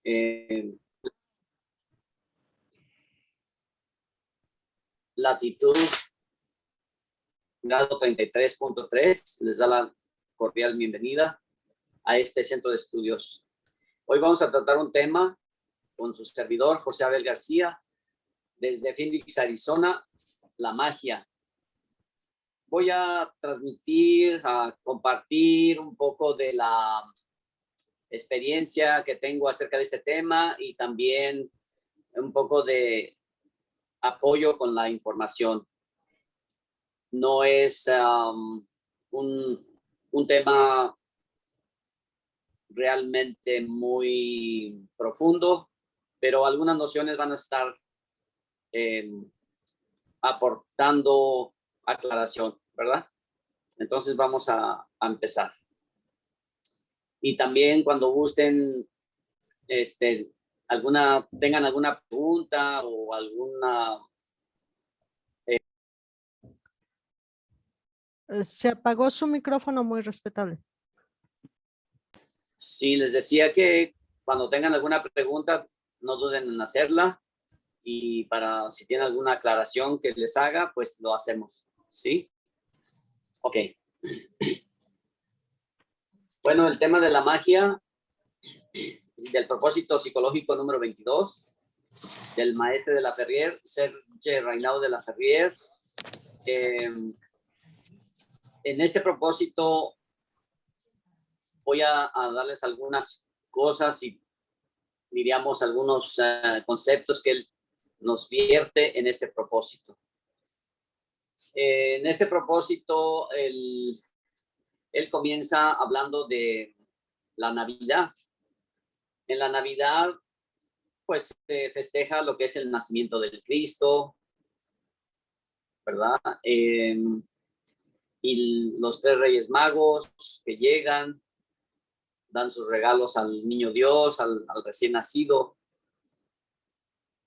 Eh, latitud, grado 33.3, les da la cordial bienvenida a este centro de estudios. Hoy vamos a tratar un tema con su servidor, José Abel García, desde Phoenix, Arizona, la magia. Voy a transmitir, a compartir un poco de la experiencia que tengo acerca de este tema y también un poco de apoyo con la información. No es un tema realmente muy profundo, pero algunas nociones van a estar aportando aclaración, ¿verdad? Entonces vamos a empezar. Y también cuando gusten, tengan alguna pregunta o alguna... Se apagó su micrófono, muy respetable. Sí, les decía que cuando tengan alguna pregunta, no duden en hacerla. Y si tienen alguna aclaración que les haga, pues lo hacemos, ¿sí? Ok. Bueno, el tema de la magia, del propósito psicológico número 22, del maestro de la Ferrier, Serge Raynaud de la Ferrier. En este propósito voy a darles algunas cosas y diríamos algunos conceptos que él nos vierte en este propósito. En este propósito, él comienza hablando de la Navidad. En la Navidad, pues se festeja lo que es el nacimiento del Cristo, ¿verdad? Y los tres Reyes Magos que llegan, dan sus regalos al niño Dios, al recién nacido.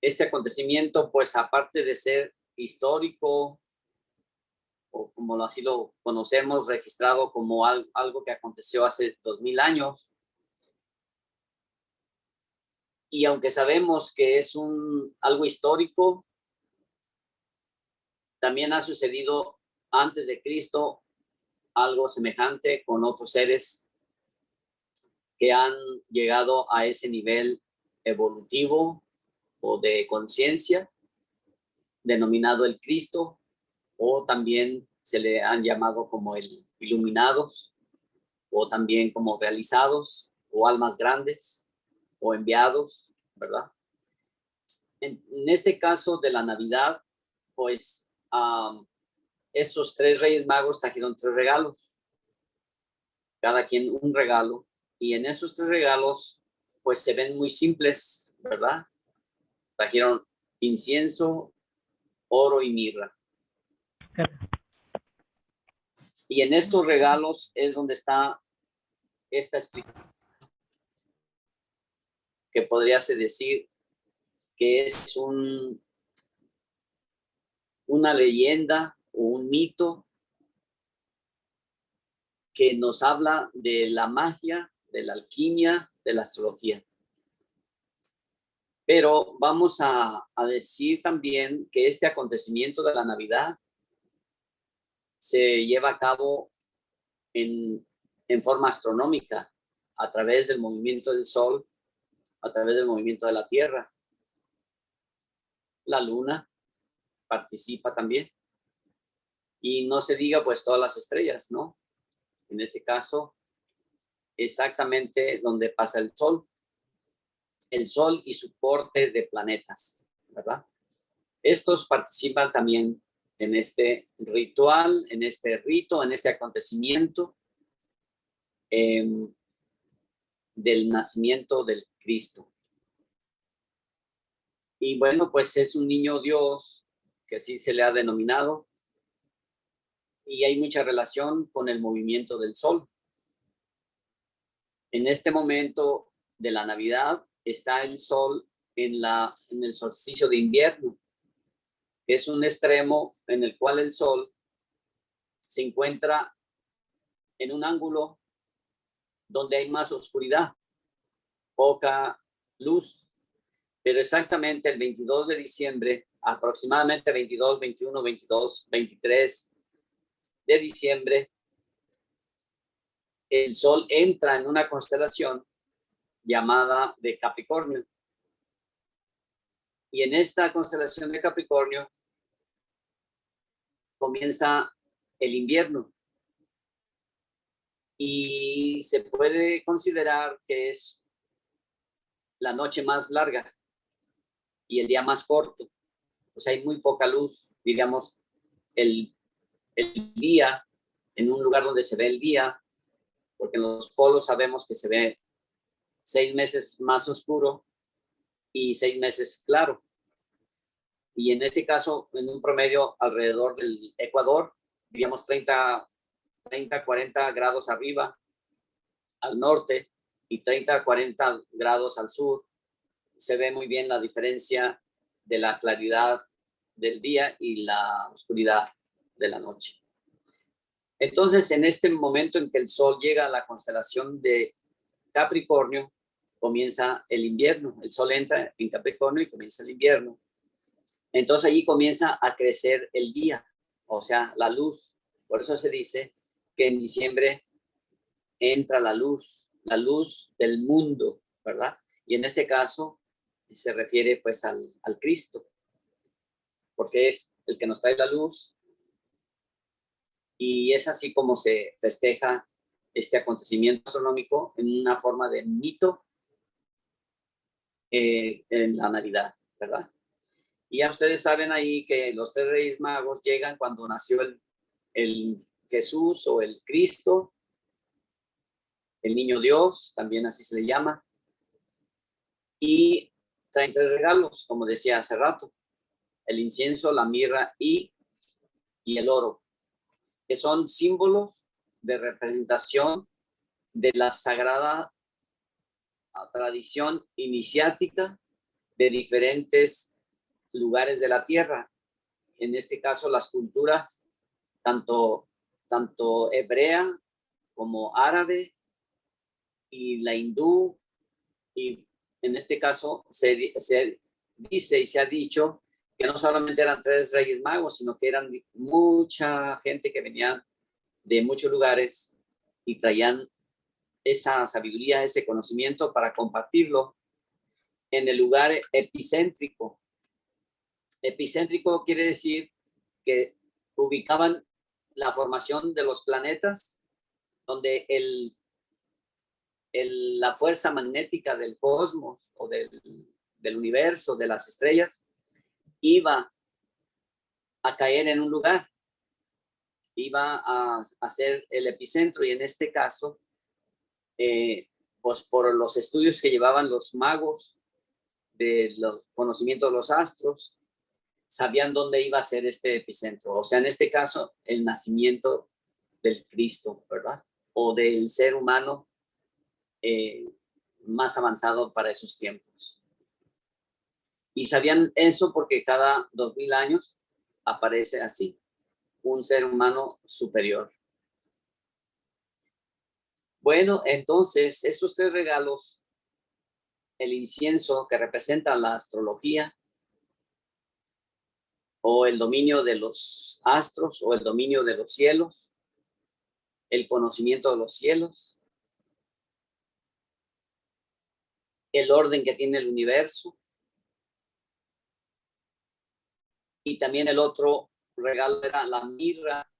Este acontecimiento, pues aparte de ser histórico, o como así lo conocemos, registrado como algo que aconteció hace 2000 años, y aunque sabemos que es algo histórico, también ha sucedido antes de Cristo algo semejante con otros seres que han llegado a ese nivel evolutivo o de conciencia, denominado el Cristo, o también se le han llamado como el iluminados, o también como realizados, o almas grandes, o enviados, ¿verdad? En este caso de la Navidad, pues estos tres Reyes Magos trajeron tres regalos, cada quien un regalo, y en esos tres regalos, pues se ven muy simples, ¿verdad? Trajeron incienso, oro y mirra. Y en estos regalos es donde está esta explicación, que podríase decir que es una leyenda o un mito que nos habla de la magia, de la alquimia, de la astrología. Pero vamos a decir también que este acontecimiento de la Navidad se lleva a cabo en forma astronómica, a través del movimiento del Sol, a través del movimiento de la Tierra. La Luna participa también. Y no se diga pues todas las estrellas, ¿no? En este caso, exactamente donde pasa el Sol y su corte de planetas, ¿verdad? Estos participan también en este ritual, en este rito, en este acontecimiento del nacimiento del Cristo. Y bueno, pues es un niño Dios, que así se le ha denominado, y hay mucha relación con el movimiento del Sol. En este momento de la Navidad está el Sol en el solsticio de invierno, que es un extremo en el cual el Sol se encuentra en un ángulo donde hay más oscuridad, poca luz. Pero exactamente el 22 de diciembre, aproximadamente 22, 21, 22, 23 de diciembre, el Sol entra en una constelación llamada de Capricornio. Y en esta constelación de Capricornio comienza el invierno. Y se puede considerar que es la noche más larga y el día más corto. Pues hay muy poca luz, digamos, el día, en un lugar donde se ve el día, porque en los polos sabemos que se ve 6 meses más oscuro y 6 meses claro. Y en este caso, en un promedio alrededor del Ecuador, digamos 30, 40 grados arriba al norte y 30 a 40 grados al sur, se ve muy bien la diferencia de la claridad del día y la oscuridad de la noche. Entonces, en este momento en que el Sol llega a la constelación de Capricornio, comienza el invierno. El Sol entra en Capricornio y comienza el invierno. Entonces, allí comienza a crecer el día, o sea, la luz. Por eso se dice que en diciembre entra la luz del mundo, ¿verdad? Y en este caso se refiere pues al Cristo, porque es el que nos trae la luz, y es así como se festeja este acontecimiento astronómico en una forma de mito en la Navidad, ¿verdad? Y ya ustedes saben ahí que los 3 Reyes Magos llegan cuando nació el Jesús o el Cristo, el niño Dios, también así se le llama, y traen 3 regalos, como decía hace rato: el incienso, la mirra y el oro, que son símbolos de representación de la sagrada tradición iniciática de diferentes lugares de la tierra. En este caso, las culturas, tanto hebrea como árabe y la hindú, y en este caso se dice y se ha dicho que no solamente eran 3 Reyes Magos, sino que eran mucha gente que venía de muchos lugares y traían esa sabiduría, ese conocimiento para compartirlo en el lugar epicéntrico. Epicéntrico quiere decir que ubicaban la formación de los planetas, donde la fuerza magnética del cosmos o del universo, de las estrellas, iba a caer en un lugar, iba a ser el epicentro. Y en este caso, pues por los estudios que llevaban los magos de los conocimientos de los astros, sabían dónde iba a ser este epicentro. O sea, en este caso, el nacimiento del Cristo, ¿verdad? O del ser humano más avanzado para esos tiempos. Y sabían eso porque cada 2000 años aparece así, un ser humano superior. Bueno, entonces, estos 3 regalos, el incienso, que representa la astrología, o el dominio de los astros, o el dominio de los cielos, el conocimiento de los cielos, el orden que tiene el universo, y también el otro regalo era la mirra,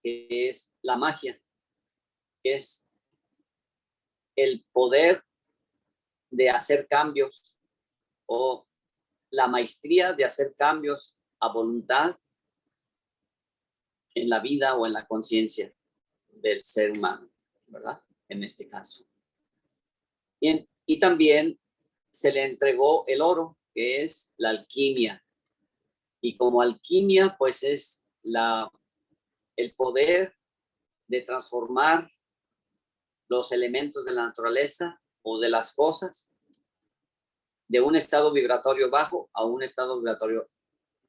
que es la magia, que es el poder de hacer cambios, o la maestría de hacer cambios a voluntad en la vida o en la conciencia del ser humano, ¿verdad? En este caso. Y también se le entregó el oro, que es la alquimia. Y como alquimia, pues es el poder de transformar los elementos de la naturaleza o de las cosas de un estado vibratorio bajo a un estado vibratorio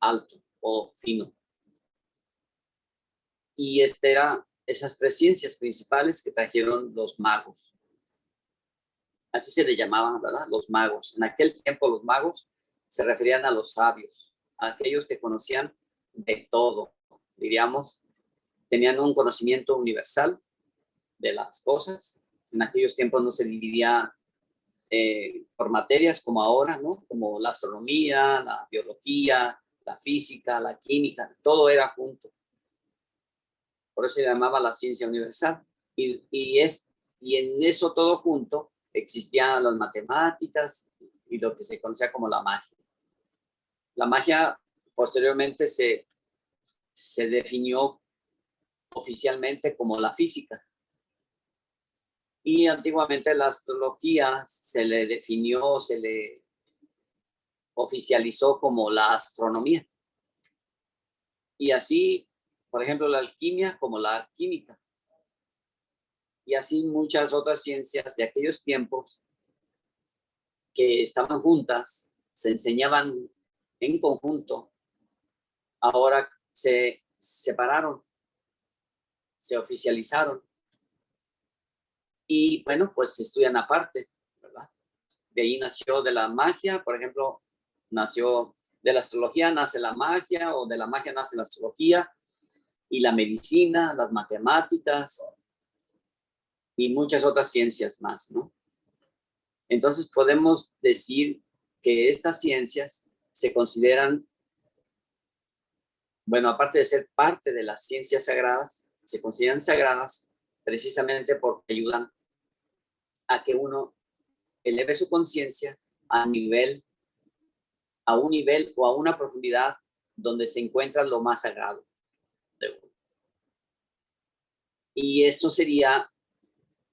alto o fino. Y eran esas 3 ciencias principales que trajeron los magos. Así se les llamaban, ¿verdad? Los magos. En aquel tiempo los magos se referían a los sabios, a aquellos que conocían de todo, diríamos, tenían un conocimiento universal de las cosas. En aquellos tiempos no se dividía por materias como ahora, ¿no? Como la astronomía, la biología, la física, la química, todo era junto. Por eso se llamaba la ciencia universal. Y en eso todo junto existían las matemáticas y lo que se conocía como la magia. La magia posteriormente se definió oficialmente como la física. Y antiguamente la astrología se le definió, se le oficializó como la astronomía. Y así, por ejemplo, la alquimia como la química. Y así muchas otras ciencias de aquellos tiempos que estaban juntas, se enseñaban en conjunto, ahora se separaron, se oficializaron y bueno, pues se estudian aparte, ¿verdad? De ahí nació de la magia, por ejemplo, nació de la astrología, nace la magia, o de la magia nace la astrología, y la medicina, las matemáticas y muchas otras ciencias más, ¿no? Entonces podemos decir que estas ciencias se consideran, bueno, aparte de ser parte de las ciencias sagradas, se consideran sagradas precisamente porque ayudan a que uno eleve su conciencia a un nivel o a una profundidad donde se encuentra lo más sagrado de uno. Y eso sería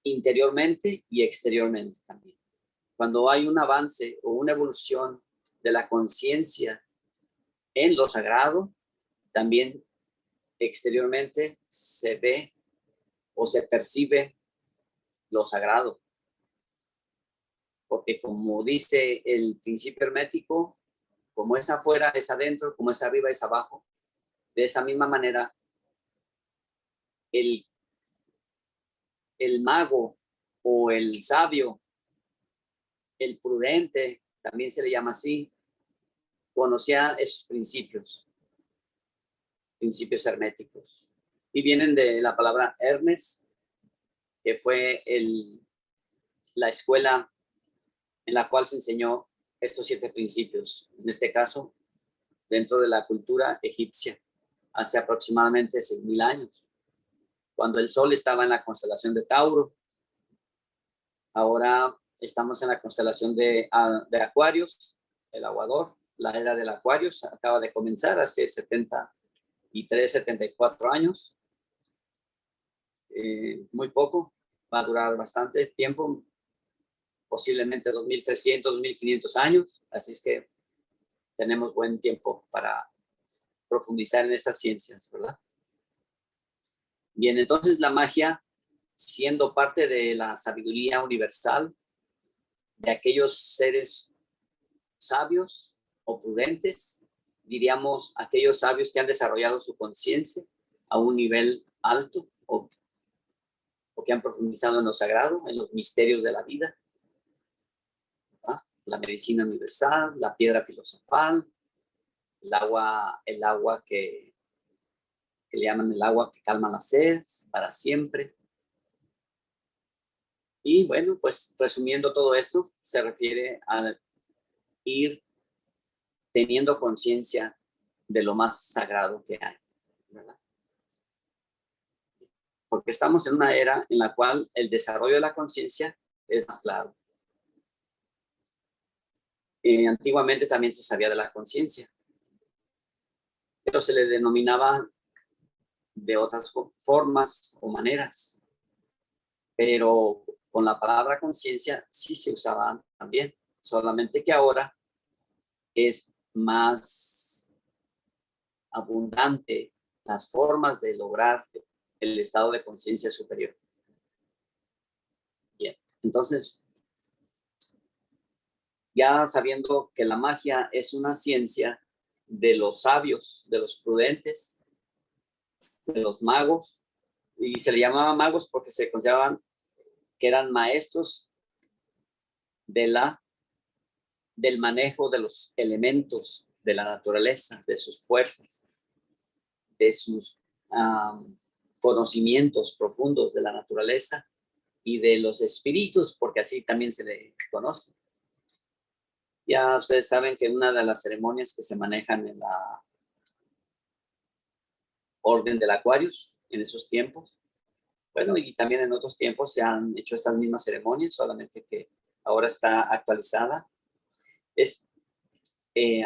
interiormente y exteriormente también. Cuando hay un avance o una evolución de la conciencia en lo sagrado, también exteriormente se ve o se percibe lo sagrado. Porque como dice el principio hermético, como es afuera es adentro, como es arriba es abajo. De esa misma manera, el mago o el sabio, el prudente, también se le llama así, conocía esos principios herméticos. Y vienen de la palabra Hermes, que fue la escuela en la cual se enseñó estos 7 principios. En este caso, dentro de la cultura egipcia, hace aproximadamente 6,000 años, cuando el sol estaba en la constelación de Tauro. Ahora estamos en la constelación de Acuarios, el aguador. La era del Acuarios acaba de comenzar hace 73, 74 años. Muy poco, va a durar bastante tiempo, posiblemente 2,300, 2,500 años. Así es que tenemos buen tiempo para profundizar en estas ciencias, ¿verdad? Bien, entonces la magia, siendo parte de la sabiduría universal, de aquellos seres sabios o prudentes, diríamos aquellos sabios que han desarrollado su conciencia a un nivel alto o que han profundizado en lo sagrado, en los misterios de la vida, ¿verdad? La medicina universal, la piedra filosofal, el agua que le llaman el agua que calma la sed para siempre. Y bueno, pues resumiendo todo esto, se refiere a ir teniendo conciencia de lo más sagrado que hay, ¿verdad? Porque estamos en una era en la cual el desarrollo de la conciencia es más claro. Antiguamente también se sabía de la conciencia, pero se le denominaba de otras formas o maneras. Pero con la palabra conciencia sí se usaba también, solamente que ahora es más abundante las formas de lograr el estado de conciencia superior. Bien, entonces, ya sabiendo que la magia es una ciencia de los sabios, de los prudentes, de los magos, y se le llamaba magos porque se consideraban que eran maestros del manejo de los elementos de la naturaleza, de sus fuerzas, de sus conocimientos profundos de la naturaleza y de los espíritus, porque así también se le conoce. Ya ustedes saben que una de las ceremonias que se manejan en la orden del Aquarius en esos tiempos, bueno, y también en otros tiempos se han hecho estas mismas ceremonias, solamente que ahora está actualizada.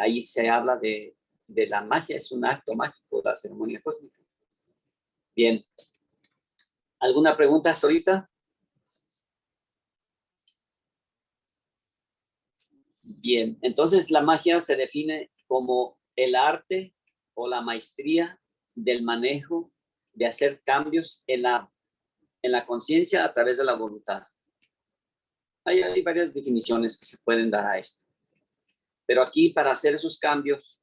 Ahí se habla de la magia, es un acto mágico, la ceremonia cósmica. Bien. ¿Alguna pregunta hasta ahorita? Bien, entonces la magia se define como el arte o la maestría del manejo de hacer cambios en la conciencia a través de la voluntad. Hay varias definiciones que se pueden dar a esto. Pero aquí, para hacer esos cambios,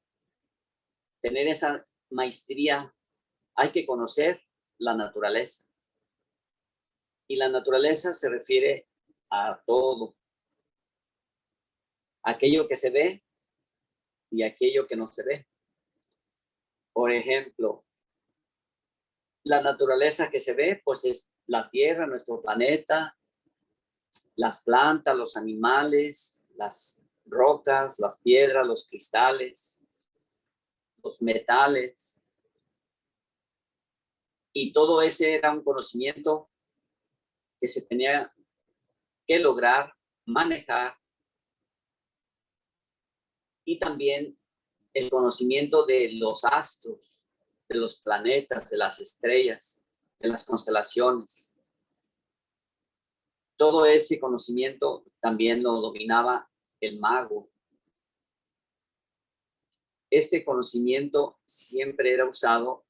tener esa maestría, hay que conocer la naturaleza. Y la naturaleza se refiere a todo. Aquello que se ve y aquello que no se ve. Por ejemplo, la naturaleza que se ve, pues es la Tierra, nuestro planeta, las plantas, los animales, las rocas, las piedras, los cristales, los metales. Y todo ese era un conocimiento que se tenía que lograr manejar. Y también el conocimiento de los astros, de los planetas, de las estrellas, de las constelaciones. Todo ese conocimiento también lo dominaba el mago. Este conocimiento siempre era usado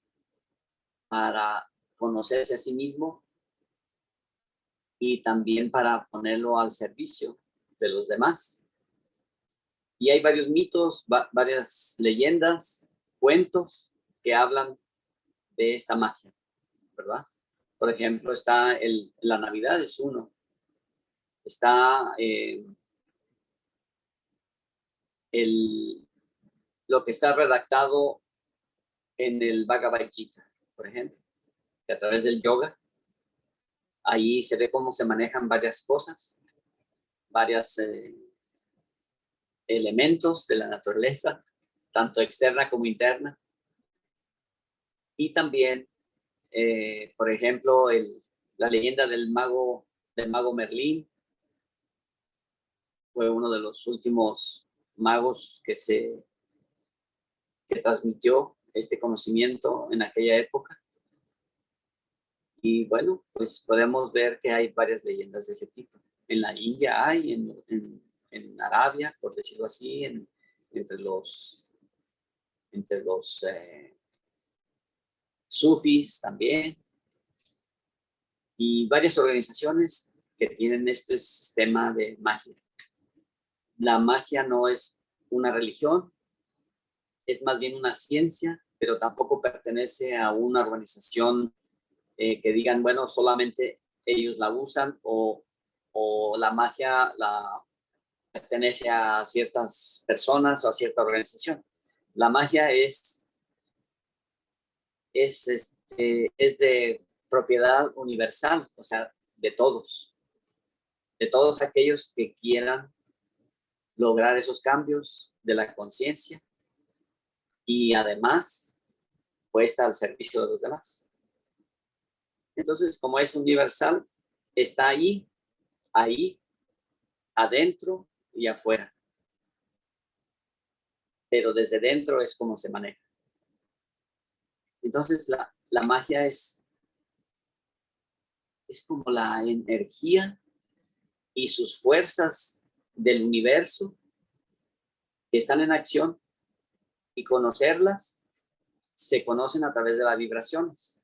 para conocerse a sí mismo y también para ponerlo al servicio de los demás. Y hay varios mitos, varias leyendas, cuentos que hablan de esta magia, ¿verdad? Por ejemplo, está la Navidad es uno. Está lo que está redactado en el Bhagavad Gita, por ejemplo, que a través del yoga, ahí se ve cómo se manejan varias cosas, varios elementos de la naturaleza, tanto externa como interna. Y también, por ejemplo, la leyenda del mago Merlín, fue uno de los últimos magos que transmitió este conocimiento en aquella época. Y bueno, pues podemos ver que hay varias leyendas de ese tipo. En la India hay, en Arabia, por decirlo así, entre los sufis también. Y varias organizaciones que tienen este sistema de magia. La magia no es una religión, es más bien una ciencia, pero tampoco pertenece a una organización que digan, bueno, solamente ellos la usan o la magia la pertenece a ciertas personas o a cierta organización. La magia es de propiedad universal, o sea, de todos aquellos que quieran lograr esos cambios de la conciencia y además puesta al servicio de los demás. Entonces, como es universal, está ahí, adentro y afuera. Pero desde dentro es como se maneja. Entonces, la magia es como la energía y sus fuerzas del universo que están en acción, y conocerlas se conocen a través de las vibraciones.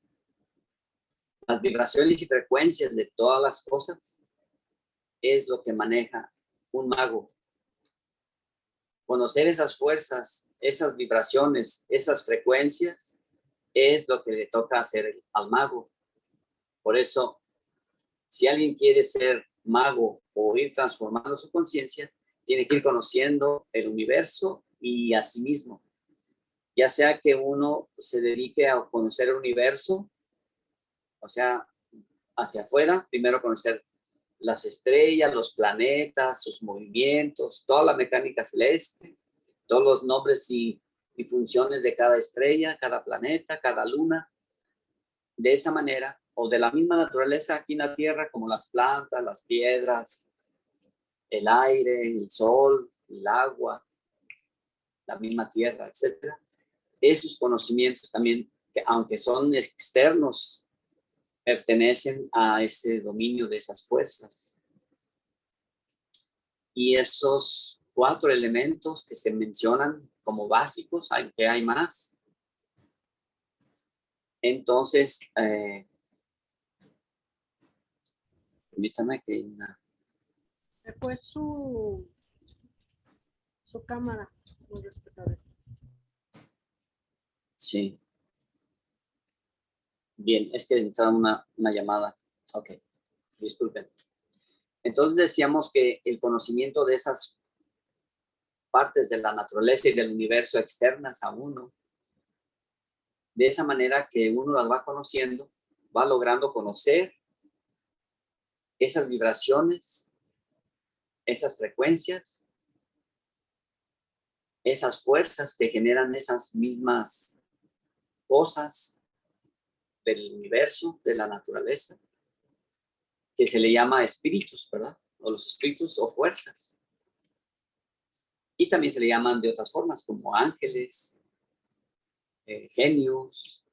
Las vibraciones y frecuencias de todas las cosas es lo que maneja un mago. Conocer esas fuerzas, esas vibraciones, esas frecuencias es lo que le toca hacer al mago. Por eso, si alguien quiere ser mago o ir transformando su conciencia, tiene que ir conociendo el universo y a sí mismo. Ya sea que uno se dedique a conocer el universo, o sea, hacia afuera, primero conocer las estrellas, los planetas, sus movimientos, toda la mecánica celeste, todos los nombres y funciones de cada estrella, cada planeta, cada luna. De esa manera, o de la misma naturaleza aquí en la Tierra, como las plantas, las piedras, el aire, el sol, el agua, la misma tierra, etcétera. Esos conocimientos también, que aunque son externos, pertenecen a ese dominio de esas fuerzas. Y esos 4 elementos que se mencionan como básicos, aunque hay más. Entonces, permítame que... Se fue su cámara, muy respetable. Sí. Bien, es que entraba una llamada. Ok, disculpen. Entonces decíamos que el conocimiento de esas partes de la naturaleza y del universo externas a uno, de esa manera que uno las va conociendo, va logrando conocer esas vibraciones, esas frecuencias, esas fuerzas que generan esas mismas cosas del universo, de la naturaleza, que se le llama espíritus, ¿verdad? O los espíritus o fuerzas. Y también se le llaman de otras formas, como ángeles, genios,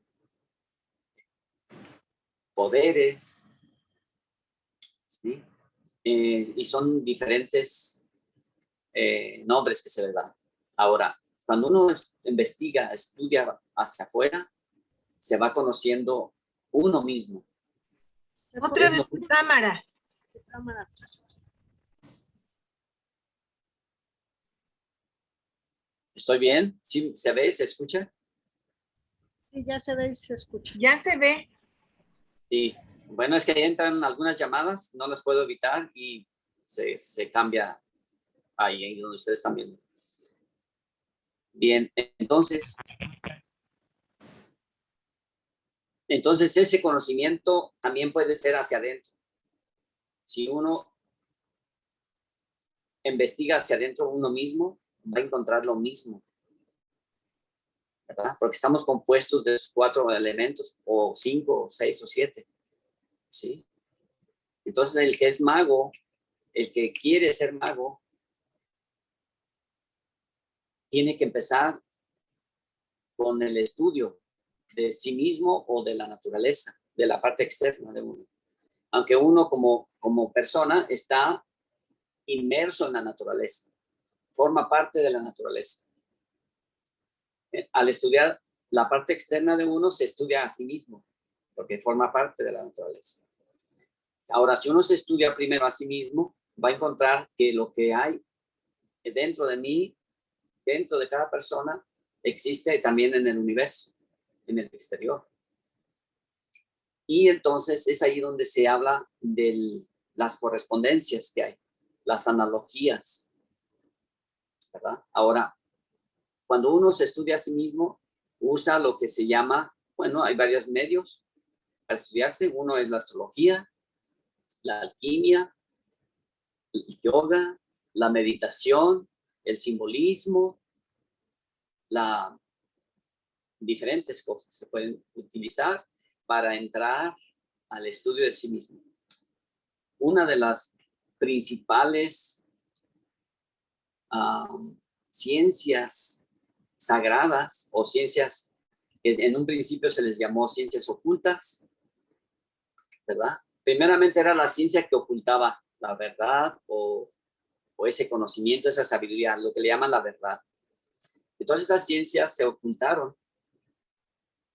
poderes, ¿sí? Y son diferentes nombres que se les dan. Ahora, cuando uno investiga, estudia hacia afuera, se va conociendo uno mismo. Otra vez tu cámara. ¿Estoy bien? ¿Sí se ve? ¿Se escucha? Sí, ya se ve y se escucha. Ya se ve. Sí. Bueno, es que entran algunas llamadas, no las puedo evitar y se cambia ahí donde ustedes están viendo. Bien, entonces ese conocimiento también puede ser hacia adentro. Si uno investiga hacia adentro uno mismo, va a encontrar lo mismo, ¿verdad? Porque estamos compuestos de 4 elementos, o 5, o 6, o 7, ¿sí? Entonces, el que es mago, el que quiere ser mago, tiene que empezar con el estudio de sí mismo o de la naturaleza, de la parte externa de uno. Aunque uno como persona está inmerso en la naturaleza, forma parte de la naturaleza. Al estudiar la parte externa de uno, se estudia a sí mismo, porque forma parte de la naturaleza. Ahora, si uno se estudia primero a sí mismo, va a encontrar que lo que hay dentro de mí, dentro de cada persona, existe también en el universo, en el exterior. Y entonces es ahí donde se habla de las correspondencias que hay, las analogías, ¿verdad? Ahora, cuando uno se estudia a sí mismo, usa lo que se llama, bueno, hay varios medios para estudiarse. Uno es la astrología, la alquimia, el yoga, la meditación, el simbolismo, diferentes cosas se pueden utilizar para entrar al estudio de sí mismo. Una de las principales ciencias sagradas o ciencias que en un principio se les llamó ciencias ocultas, ¿verdad? Primeramente era la ciencia que ocultaba la verdad o ese conocimiento, esa sabiduría, lo que le llaman la verdad. Entonces estas ciencias se ocultaron.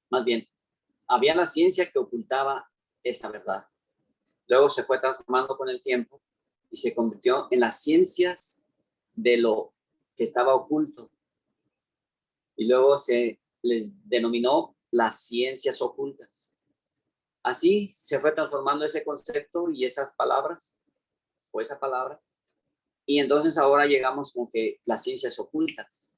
Más bien, había la ciencia que ocultaba esa verdad. Luego se fue transformando con el tiempo y se convirtió en las ciencias de lo que estaba oculto. Y luego se les denominó las ciencias ocultas. Así se fue transformando ese concepto y esas palabras o esa palabra. Y entonces ahora llegamos con que las ciencias ocultas.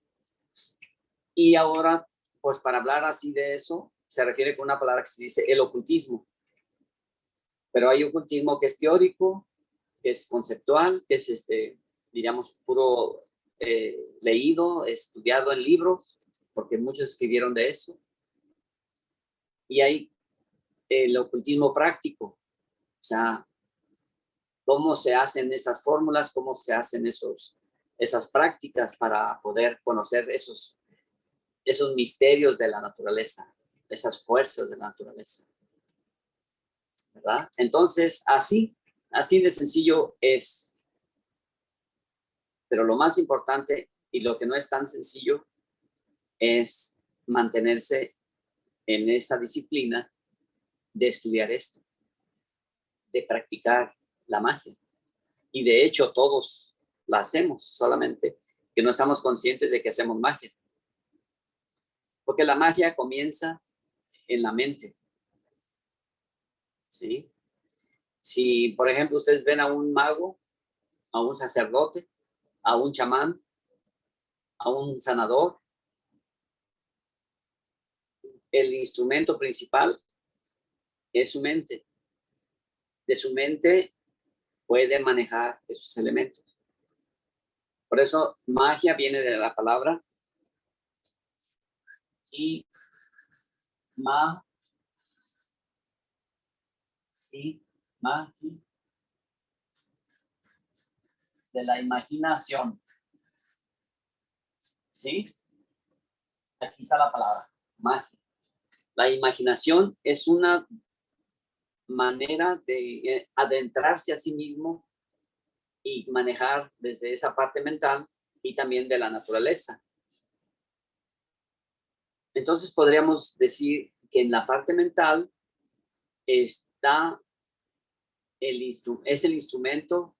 Y ahora, pues para hablar así de eso, se refiere con una palabra que se dice el ocultismo. Pero hay ocultismo que es teórico, que es conceptual, que es, diríamos, puro leído, estudiado en libros, porque muchos escribieron de eso. Y hay el ocultismo práctico, o sea, cómo se hacen esas fórmulas, cómo se hacen esas prácticas para poder conocer esos misterios de la naturaleza, esas fuerzas de la naturaleza, ¿verdad? Entonces, así de sencillo es. Pero lo más importante y lo que no es tan sencillo es mantenerse en esa disciplina de estudiar esto, de practicar la magia. Y de hecho todos la hacemos, solamente que no estamos conscientes de que hacemos magia. Porque la magia comienza en la mente. ¿Sí? Si, por ejemplo, ustedes ven a un mago, a un sacerdote, a un chamán, a un sanador, el instrumento principal es su mente. De su mente puede manejar esos elementos. Por eso magia viene de la palabra y magia, de la imaginación. ¿Sí? Aquí está la palabra, magia. La imaginación es una manera de adentrarse a sí mismo y manejar desde esa parte mental y también de la naturaleza. Entonces podríamos decir que en la parte mental está es el instrumento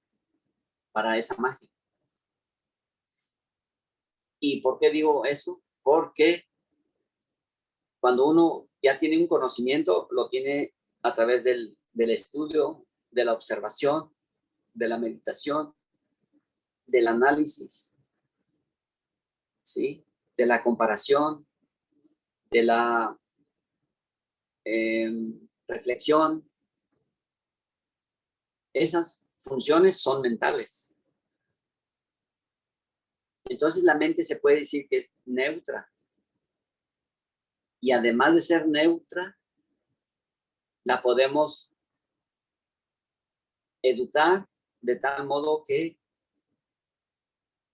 para esa magia. ¿Y por qué digo eso? Porque cuando uno ya tiene un conocimiento, lo tiene a través del estudio, de la observación, de la meditación, del análisis, ¿sí? De la comparación, de la reflexión. Esas funciones son mentales. Entonces la mente se puede decir que es neutra. Y además de ser neutra, la podemos educar de tal modo que,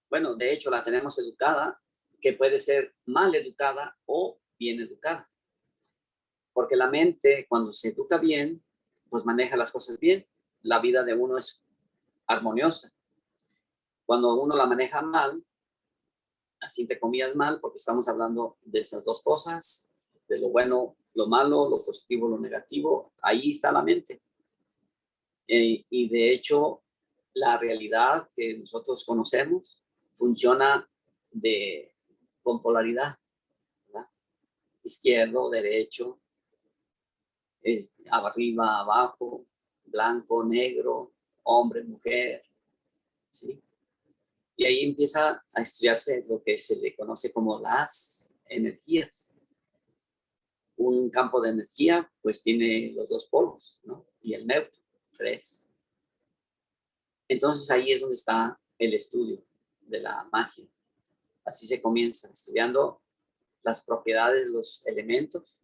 bueno, de hecho la tenemos educada, que puede ser mal educada o bien educada. Porque la mente, cuando se educa bien, pues maneja las cosas bien. La vida de uno es armoniosa. Cuando uno la maneja mal, así entre comillas mal, porque estamos hablando de esas dos cosas, de lo bueno, lo malo, lo positivo, lo negativo, ahí está la mente. Y de hecho, la realidad que nosotros conocemos funciona con polaridad, ¿verdad? Izquierdo, derecho, arriba, abajo, blanco, negro, hombre, mujer, ¿sí? Y ahí empieza a estudiarse lo que se le conoce como las energías. Un campo de energía, pues tiene los dos polos, ¿no? Y el neutro, 3. Entonces ahí es donde está el estudio de la magia. Así se comienza, estudiando las propiedades de los elementos.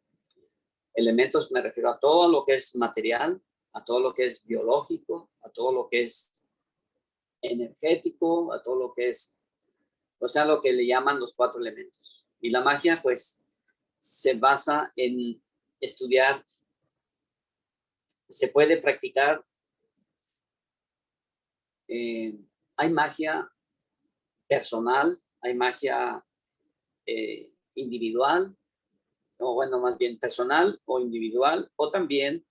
Elementos me refiero a todo lo que es material, a todo lo que es biológico, a todo lo que es energético, a todo lo que es, o sea, lo que le llaman los 4 elementos. Y la magia, pues, se basa en estudiar, se puede practicar, hay magia personal, hay magia individual, o bueno, más bien personal o individual, o también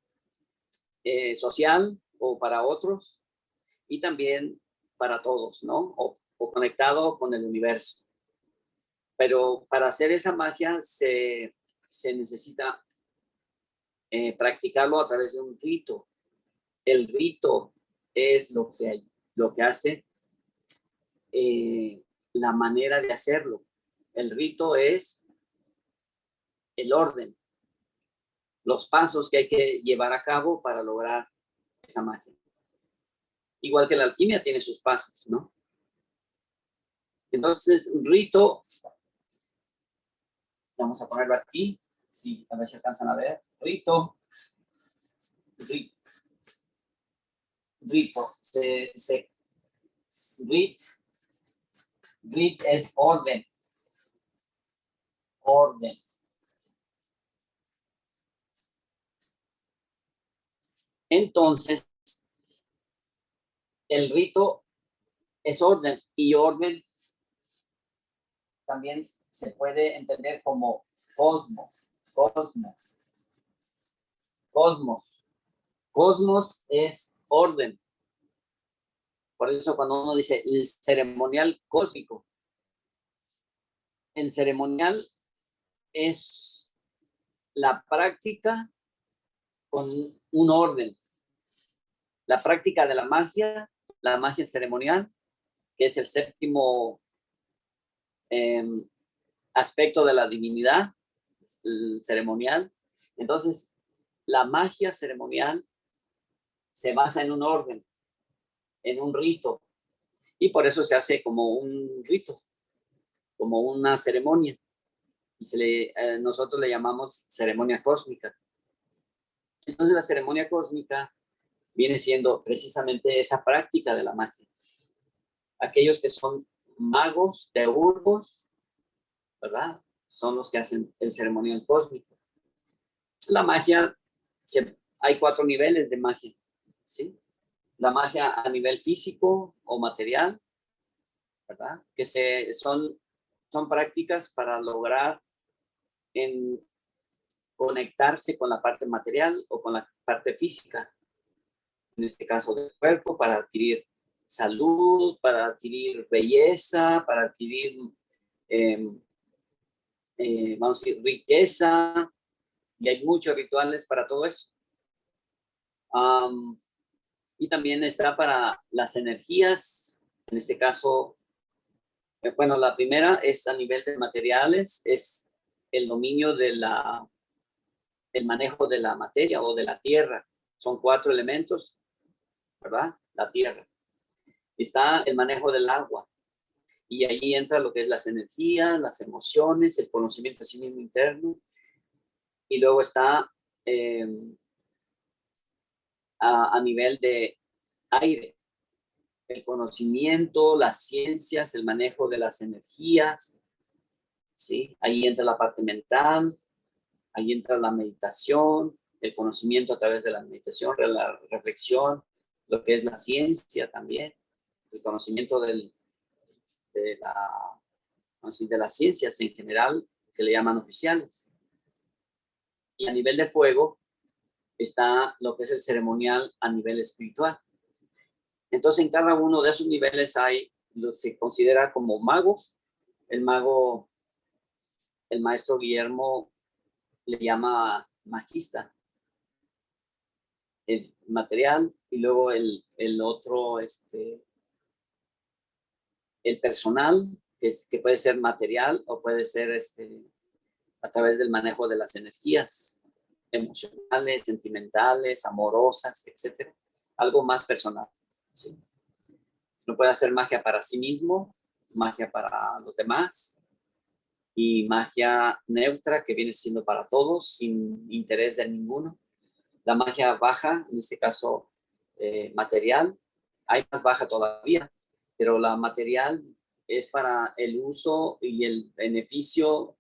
social o para otros, y también para todos, ¿no? O conectado con el universo. Pero para hacer esa magia se necesita practicarlo a través de un rito. El rito es lo que lo que hace la manera de hacerlo. El rito es el orden, los pasos que hay que llevar a cabo para lograr esa magia. Igual que la alquimia tiene sus pasos, ¿no? Entonces, rito, vamos a ponerlo aquí, sí, a ver si alcanzan a ver. Rito, rito, rit es orden, orden. Entonces, el rito es orden, y orden también se puede entender como cosmos, cosmos, cosmos. Cosmos es orden. Por eso cuando uno dice el ceremonial cósmico, el ceremonial es la práctica con un orden. La práctica de la magia ceremonial, que es el séptimo aspecto de la divinidad, el ceremonial. Entonces, la magia ceremonial se basa en un orden, en un rito, y por eso se hace como un rito, como una ceremonia, y nosotros le llamamos ceremonia cósmica. Entonces, la ceremonia cósmica viene siendo precisamente esa práctica de la magia. Aquellos que son magos, teurgos, ¿verdad? Son los que hacen el ceremonial cósmico. La magia, hay 4 niveles de magia, ¿sí? La magia a nivel físico o material, ¿verdad? Que son prácticas para lograr conectarse con la parte material o con la parte física, en este caso del cuerpo, para adquirir salud, para adquirir belleza, para adquirir, vamos a decir, riqueza, y hay muchos rituales para todo eso. Y también está para las energías, en este caso, bueno, la primera es a nivel de materiales, es el dominio el manejo de la materia o de la tierra. Son 4 elementos, ¿verdad? La tierra. Está el manejo del agua, y ahí entra lo que es las energías, las emociones, el conocimiento de sí mismo interno, y luego está a nivel de aire, el conocimiento, las ciencias, el manejo de las energías, ¿sí? Ahí entra la parte mental, ahí entra la meditación, el conocimiento a través de la meditación, la reflexión, lo que es la ciencia también, el conocimiento de las ciencias en general, que le llaman oficiales. Y a nivel de fuego está lo que es el ceremonial a nivel espiritual. Entonces, en cada uno de esos niveles hay lo que se considera como magos. El maestro Guillermo le llama magista, el material, y luego el otro, el personal, que puede ser material o puede ser a través del manejo de las energías emocionales, sentimentales, amorosas, etcétera. Algo más personal, ¿sí? Uno puede hacer magia para sí mismo, magia para los demás, y magia neutra, que viene siendo para todos, sin interés de ninguno. La magia baja, en este caso material, hay más baja todavía, pero la material es para el uso y el beneficio,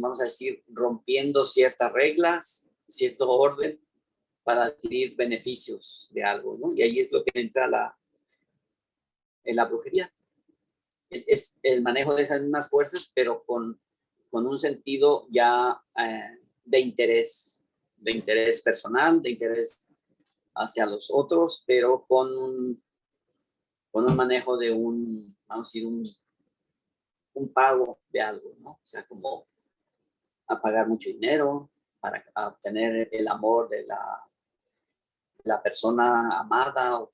vamos a decir, rompiendo ciertas reglas, cierto orden, para adquirir beneficios de algo, ¿no? Y ahí es lo que entra en la brujería. Es el manejo de esas mismas fuerzas, pero con un sentido ya de interés personal, de interés hacia los otros, pero con un manejo de vamos a decir, un pago de algo, ¿no? O sea, como a pagar mucho dinero para obtener el amor de la persona amada, o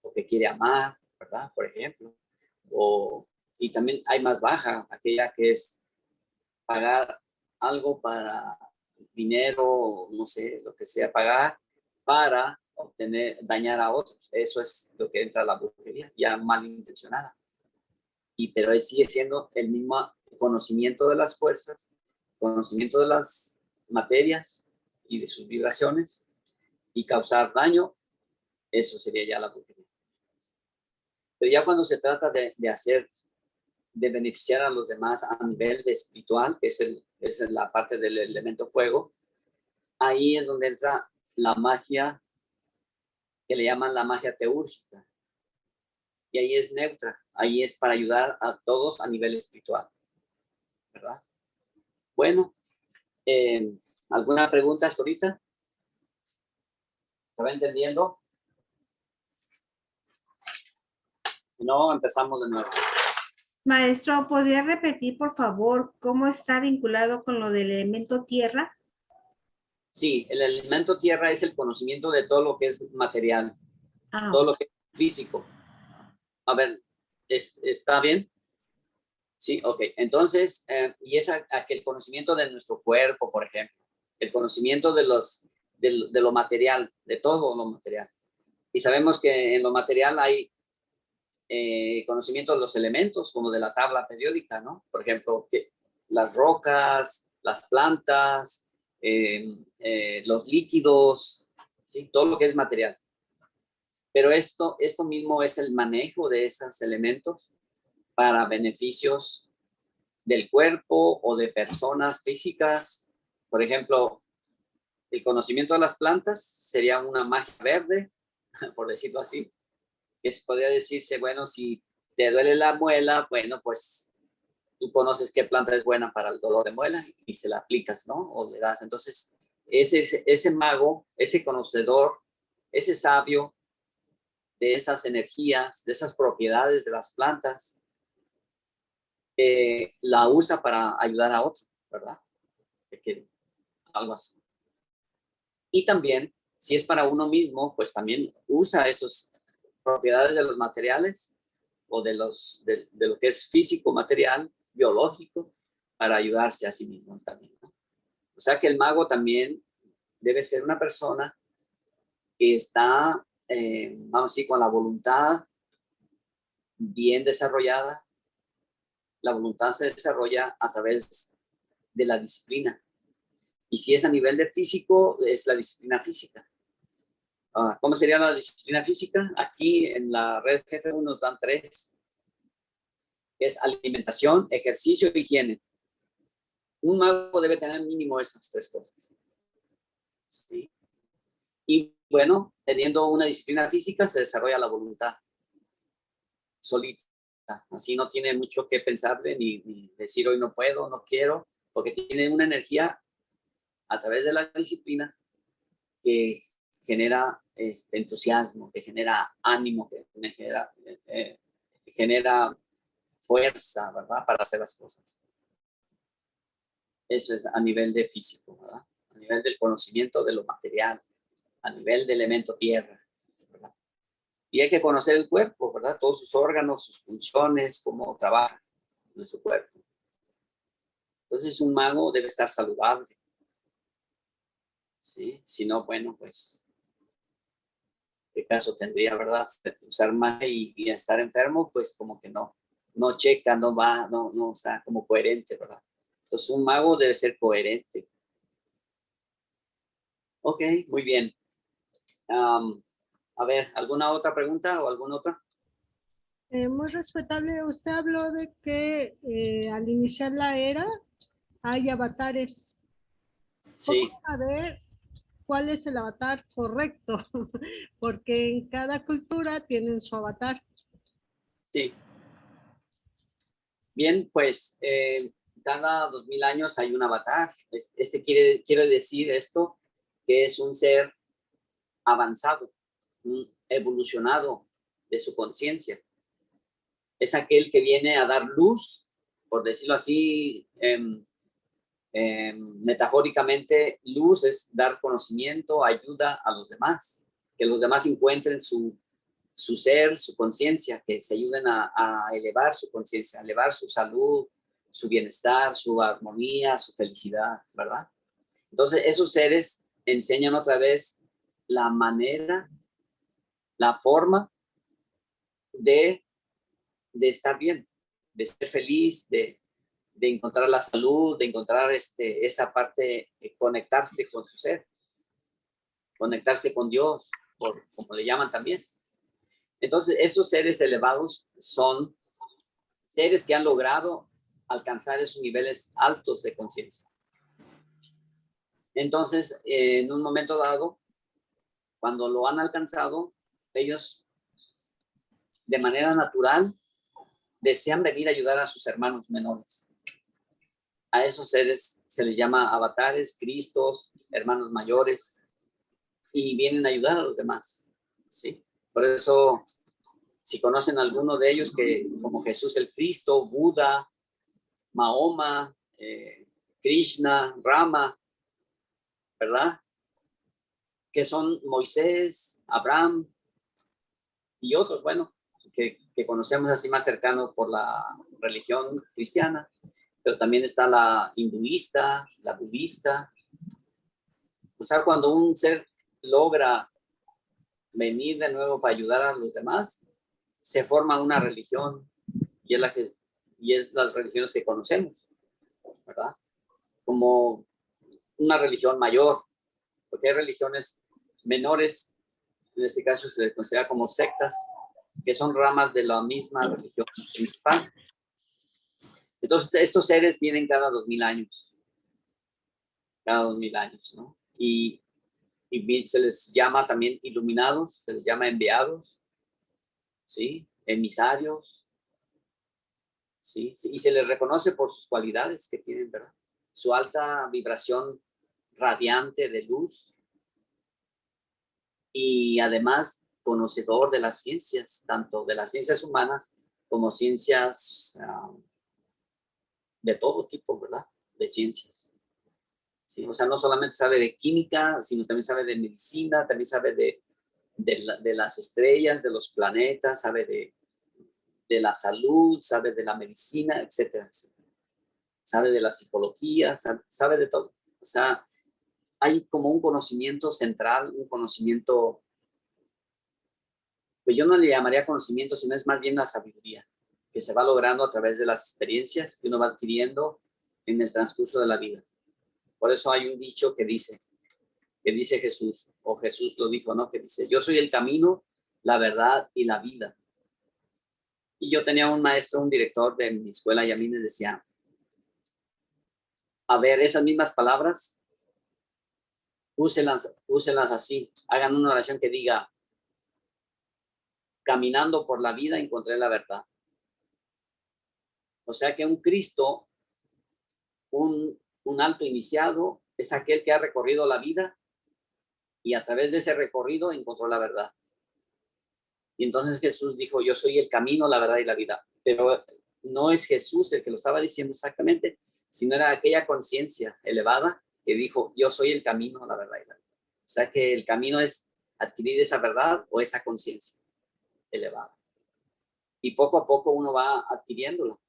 o que quiere amar, ¿verdad? Por ejemplo. Y también hay más baja, aquella que es pagar algo para dinero, no sé, lo que sea, pagar para dañar a otros. Eso es lo que entra a la brujería, ya malintencionada. Pero sigue siendo el mismo conocimiento de las fuerzas, conocimiento de las materias y de sus vibraciones, y causar daño, eso sería ya la brujería. Pero ya cuando se trata de beneficiar a los demás a nivel de espiritual, que es la parte del elemento fuego, ahí es donde entra la magia que le llaman la magia teúrgica. Y ahí es neutra, ahí es para ayudar a todos a nivel espiritual, ¿verdad? Bueno, ¿alguna pregunta hasta ahorita? ¿Se va entendiendo? Si no, empezamos de nuevo. Maestro, ¿podría repetir, por favor, cómo está vinculado con lo del elemento tierra? Sí, el elemento tierra es el conocimiento de todo lo que es material, todo lo que es físico. A ver, ¿está bien? Sí, ok. Entonces, y es aquel conocimiento de nuestro cuerpo, por ejemplo, el conocimiento de lo material, de todo lo material. Y sabemos que en lo material hay conocimiento de los elementos, como de la tabla periódica, ¿no? Por ejemplo, las rocas, las plantas, los líquidos, ¿sí? Todo lo que es material. Pero esto mismo es el manejo de esos elementos para beneficios del cuerpo o de personas físicas. Por ejemplo, el conocimiento de las plantas sería una magia verde, por decirlo así, que podría decirse, bueno, si te duele la muela, bueno, pues tú conoces qué planta es buena para el dolor de muela y se la aplicas, ¿no? O le das. Entonces, ese mago, ese conocedor, ese sabio de esas energías, de esas propiedades de las plantas, la usa para ayudar a otro, ¿verdad? Algo así. Y también, si es para uno mismo, pues también usa esas propiedades de los materiales o de lo que es físico, material, biológico, para ayudarse a sí mismo también, ¿no? O sea que el mago también debe ser una persona que está, vamos a decir, con la voluntad bien desarrollada. La voluntad se desarrolla a través de la disciplina. Y si es a nivel de físico, es la disciplina física. ¿Cómo sería la disciplina física? Aquí en la red GF1 nos dan 3. Es alimentación, ejercicio y higiene. Un mago debe tener mínimo esas 3 cosas. ¿Sí? Y bueno, teniendo una disciplina física, se desarrolla la voluntad solita. Así no tiene mucho que pensarle ni decir hoy no puedo, no quiero, porque tiene una energía a través de la disciplina que genera entusiasmo, que genera ánimo, que genera fuerza, ¿verdad? Para hacer las cosas. Eso es a nivel de físico, ¿verdad? A nivel del conocimiento de lo material, a nivel de elemento tierra, ¿verdad? Y hay que conocer el cuerpo, ¿verdad? Todos sus órganos, sus funciones, cómo trabaja nuestro cuerpo. Entonces un mago debe estar saludable. ¿Sí? Si no, bueno, pues, ¿qué caso tendría, verdad? Usar magia y estar enfermo, pues como que no checa, no va, no está como coherente, ¿verdad? Entonces un mago debe ser coherente. Ok, muy bien. A ver, ¿alguna otra pregunta o alguna otra? Muy respetable, usted habló de que al iniciar la era hay avatares. Sí, ¿Cómo saber cuál es el avatar correcto? Porque en cada cultura tienen su avatar. sí. Bien, pues cada 2000 años hay un avatar. Quiere decir esto, que es un ser avanzado, evolucionado de su conciencia. Es aquel que viene a dar luz, por decirlo así, metafóricamente, luz es dar conocimiento, ayuda a los demás, que los demás encuentren su su ser, su conciencia, que se ayuden a elevar su conciencia, a elevar su salud, su bienestar, su armonía, su felicidad, ¿verdad? Entonces, esos seres enseñan otra vez la manera, la forma de estar bien, de ser feliz, de encontrar la salud, de encontrar esa parte, conectarse con su ser, conectarse con Dios, como le llaman también. Entonces, esos seres elevados son seres que han logrado alcanzar esos niveles altos de conciencia. Entonces, en un momento dado, cuando lo han alcanzado, ellos de manera natural desean venir a ayudar a sus hermanos menores. A esos seres se les llama avatares, cristos, hermanos mayores, y vienen a ayudar a los demás, ¿sí? Por eso, si conocen alguno de ellos, que como Jesús el Cristo, Buda, Mahoma, Krishna, Rama, ¿verdad? Que son Moisés, Abraham y otros, bueno, que conocemos así más cercano por la religión cristiana, pero también está la hinduista, la budista. O sea, cuando un ser logra venir de nuevo para ayudar a los demás, se forma una religión y es las religiones que conocemos, ¿verdad? Como una religión mayor, porque hay religiones menores, en este caso se les considera como sectas, que son ramas de la misma religión principal. Entonces, estos seres vienen cada 2000 años, ¿no? Y se les llama también iluminados, se les llama enviados, ¿sí? Emisarios, ¿sí? Y se les reconoce por sus cualidades que tienen, ¿verdad? Su alta vibración radiante de luz y además conocedor de las ciencias, tanto de las ciencias humanas como ciencias de todo tipo, ¿verdad? De ciencias. ¿Sí? O sea, no solamente sabe de química, sino también sabe de medicina, también sabe de las estrellas, de los planetas, sabe de la salud, sabe de la medicina, etcétera, etcétera. Sabe de la psicología, sabe de todo. O sea, hay como un conocimiento central, un conocimiento, pues yo no le llamaría conocimiento, sino es más bien la sabiduría que se va logrando a través de las experiencias que uno va adquiriendo en el transcurso de la vida. Por eso hay un dicho que dice Jesús, o Jesús lo dijo, ¿no? Que dice, yo soy el camino, la verdad y la vida. Y yo tenía un maestro, un director de mi escuela, y a mí me decía, a ver, esas mismas palabras, úsenlas así, hagan una oración que diga, caminando por la vida encontré la verdad. O sea que un Cristo, un alto iniciado, es aquel que ha recorrido la vida y a través de ese recorrido encontró la verdad. Y entonces Jesús dijo, yo soy el camino, la verdad y la vida. Pero no es Jesús el que lo estaba diciendo exactamente, sino era aquella conciencia elevada que dijo, yo soy el camino, la verdad y la vida. O sea que el camino es adquirir esa verdad o esa conciencia elevada. Y poco a poco uno va adquiriéndola.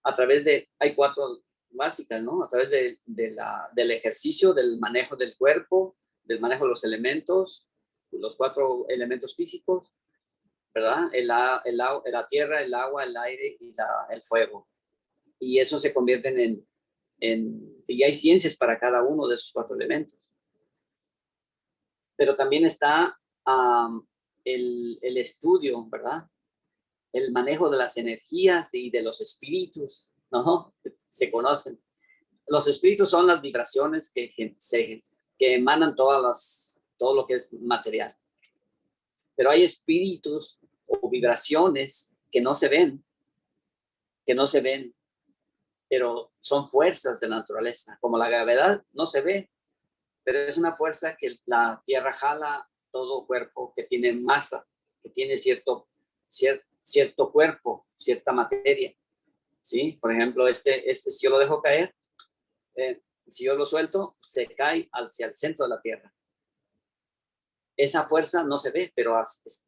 A través hay 4 básicas, ¿no? A través del ejercicio, del manejo del cuerpo, del manejo de los elementos, los 4 elementos físicos, ¿verdad? La tierra, el agua, el aire y el fuego. Y eso se convierten y hay ciencias para cada uno de esos 4 elementos. Pero también está el estudio, ¿verdad? El manejo de las energías y de los espíritus, ¿no? Se conocen. Los espíritus son las vibraciones que emanan todo lo que es material. Pero hay espíritus o vibraciones que no se ven, pero son fuerzas de la naturaleza. Como la gravedad no se ve, pero es una fuerza que la Tierra jala todo cuerpo que tiene masa, que tiene cierto cuerpo, cierta materia, ¿sí? Por ejemplo, si yo lo dejo caer, si yo lo suelto, se cae hacia el centro de la Tierra. esa fuerza no se ve, pero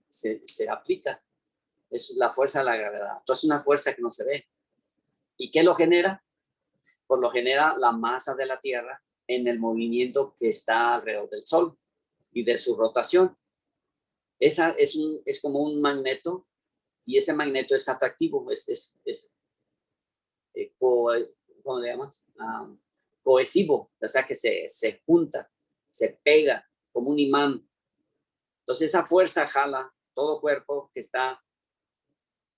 se aplica. Es la fuerza de la gravedad. Entonces, es una fuerza que no se ve. ¿Y qué lo genera? Pues lo genera la masa de la Tierra en el movimiento que está alrededor del Sol y de su rotación. Esa es como un magneto, y ese magneto es atractivo, ¿cómo le llamas? Cohesivo, o sea que se junta, se pega como un imán. Entonces esa fuerza jala todo cuerpo que está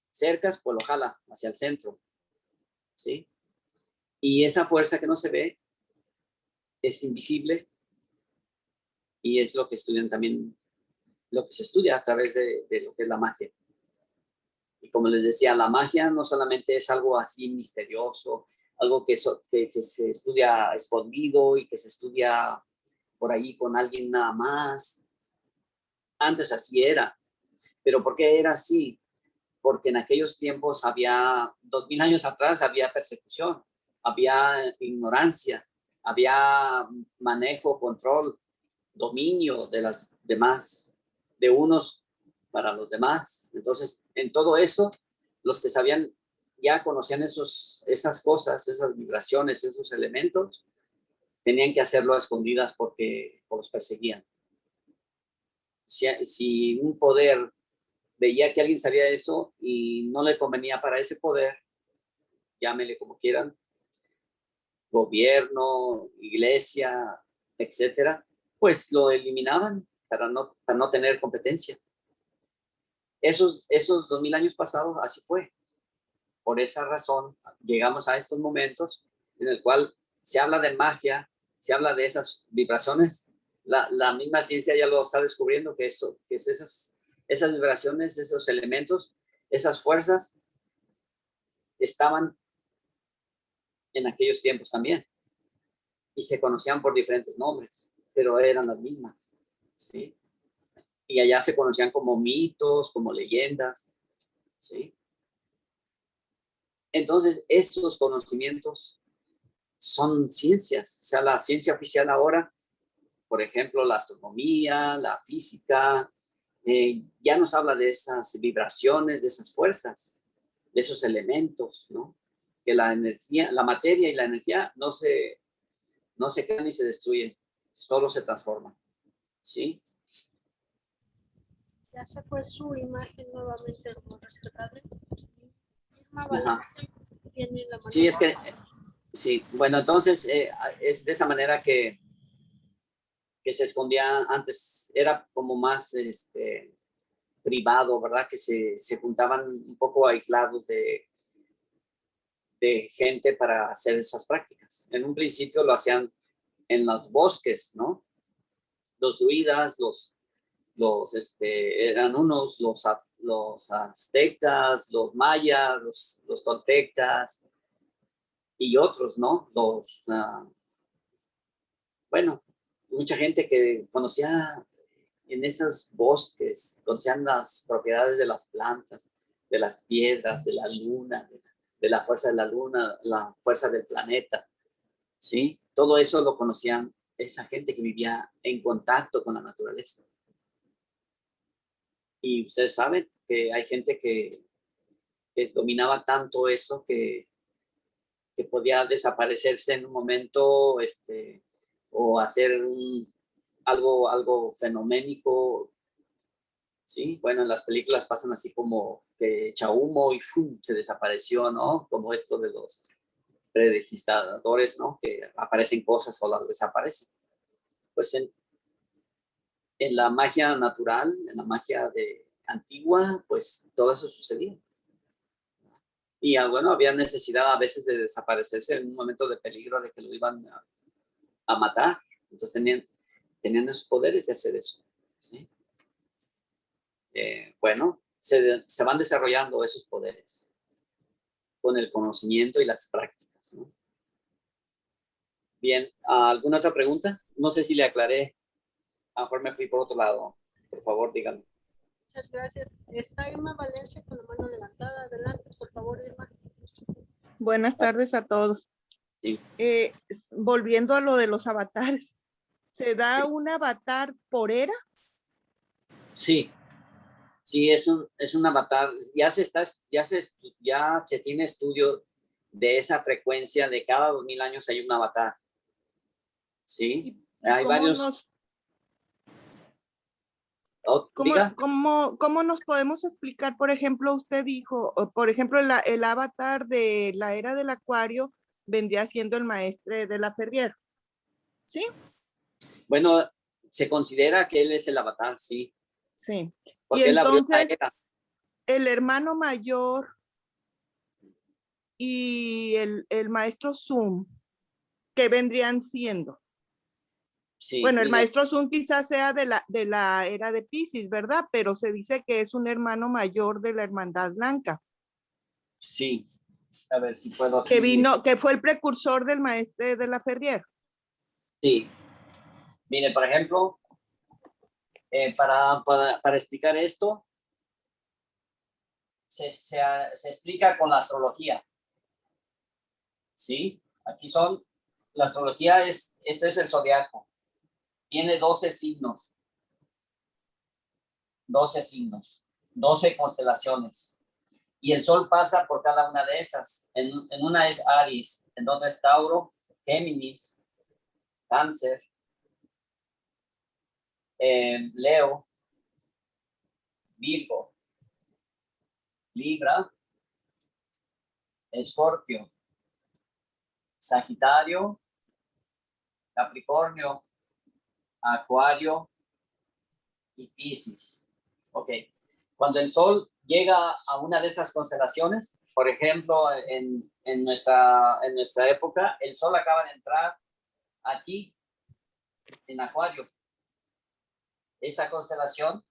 cerca, pues lo jala hacia el centro, ¿sí? Y esa fuerza que no se ve es invisible, y es lo que estudian también, lo que se estudia a través de lo que es la magia. Y como les decía, la magia no solamente es algo así misterioso, algo que se estudia escondido y que se estudia por ahí con alguien nada más. Antes así era. ¿Pero por qué era así? Porque en aquellos tiempos 2000 años atrás, había persecución, había ignorancia, había manejo, control, dominio de las demás, de unos para los demás. Entonces, en todo eso, los que sabían, ya conocían esas cosas, esas vibraciones, esos elementos, tenían que hacerlo a escondidas porque los perseguían. Si un poder veía que alguien sabía eso y no le convenía para ese poder, llámele como quieran, gobierno, iglesia, etcétera, pues lo eliminaban para no tener competencia. Esos 2000 años pasados, así fue. Por esa razón, llegamos a estos momentos en el cual se habla de magia, se habla de esas vibraciones. La misma ciencia ya lo está descubriendo, que esas vibraciones, esos elementos, esas fuerzas estaban en aquellos tiempos también, y se conocían por diferentes nombres, pero eran las mismas, ¿sí? Y allá se conocían como mitos, como leyendas, ¿sí? Entonces, esos conocimientos son ciencias. O sea, la ciencia oficial ahora, por ejemplo, la astronomía, la física, ya nos habla de esas vibraciones, de esas fuerzas, de esos elementos, ¿no? Que la energía, la materia y la energía no se crean ni se destruyen, solo se transforman, ¿sí? Ya se fue su imagen nuevamente como respetable. Irma Ajá. Valencia tiene la mano. Sí, es que, sí, bueno, entonces es de esa manera que se escondía antes, era como más privado, ¿verdad? Que se juntaban un poco aislados de gente para hacer esas prácticas. En un principio lo hacían en los bosques, ¿no? Los druidas, eran los aztecas, los mayas, los toltecas y otros, ¿no? Bueno, mucha gente que conocía en esos bosques, conocían las propiedades de las plantas, de las piedras, de la luna, de la fuerza de la luna, la fuerza del planeta, ¿sí? Todo eso lo conocían esa gente que vivía en contacto con la naturaleza. Y ustedes saben que hay gente que dominaba tanto eso que podía desaparecerse en un momento, o hacer algo fenoménico, ¿sí? Bueno, en las películas pasan así como que echa humo y ¡fum! Se desapareció, ¿no? Como esto de los predesistadores, ¿no? Que aparecen cosas o las desaparecen. Pues en la magia natural, en la magia antigua, pues todo eso sucedía. Y bueno, había necesidad a veces de desaparecerse en un momento de peligro, de que lo iban a matar. Entonces tenían esos poderes de hacer eso, ¿sí? Bueno, se van desarrollando esos poderes con el conocimiento y las prácticas, ¿no? Bien, ¿alguna otra pregunta? No sé si le aclaré. A lo mejor me fui por otro lado. Por favor, díganme. Muchas gracias. Está Irma Valencia con la mano levantada. Adelante, por favor, Irma. Buenas tardes a todos. Sí. Volviendo a lo de los avatares, ¿se da un avatar por era? Sí, sí, es un avatar. Ya se tiene estudio de esa frecuencia de cada 2000 años hay un avatar. Sí, ¿Y hay cómo varios. Diga. cómo nos podemos explicar? Por ejemplo, usted dijo, por ejemplo, el avatar de la era del Acuario vendría siendo el maestre de la Ferrier, ¿sí? Bueno, se considera que él es el avatar, sí, Sí. Y porque él abrió la entonces, era. el hermano mayor y el maestro Zoom, ¿qué vendrían siendo? Sí, Bueno, el mire, maestro Sun quizás sea de la era de Piscis, ¿verdad? Pero se dice que es un hermano mayor de la Hermandad Blanca, sí. A ver si puedo que aquí. que fue el precursor del maestre de la Ferrier. Sí, mire, por ejemplo, para explicar esto, se explica con la astrología. Sí, aquí son, la astrología este es el zodiaco. Tiene 12 signos, 12 signos, 12 constelaciones. Y el sol pasa por cada una de esas. En una es Aries, en otra es Tauro, Géminis, Cáncer, Leo, Virgo, Libra, Escorpio, Sagitario, Capricornio, Acuario y Piscis. Ok. Cuando el sol llega a una de estas constelaciones, por ejemplo, en nuestra época, el sol acaba de entrar aquí en Acuario. Esta constelación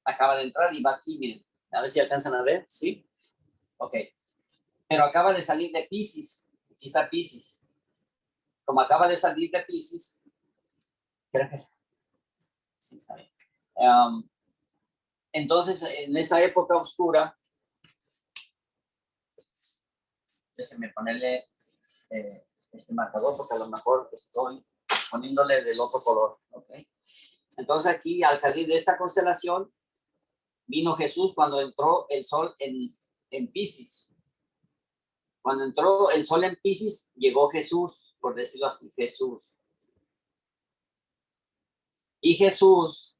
acaba de entrar y va aquí, miren. A ver si alcanzan a ver, ¿sí? Ok. Pero acaba de salir de Piscis. Aquí está Piscis. Como acaba de salir de Piscis, creo que sí está bien. Entonces, en esta época oscura, déjenme ponerle este marcador porque a lo mejor estoy poniéndole del otro color. ¿Okay? Entonces aquí, al salir de esta constelación, vino Jesús cuando entró el sol en Piscis. Cuando entró el sol en Piscis, llegó Jesús, por decirlo así, Jesús. Y Jesús,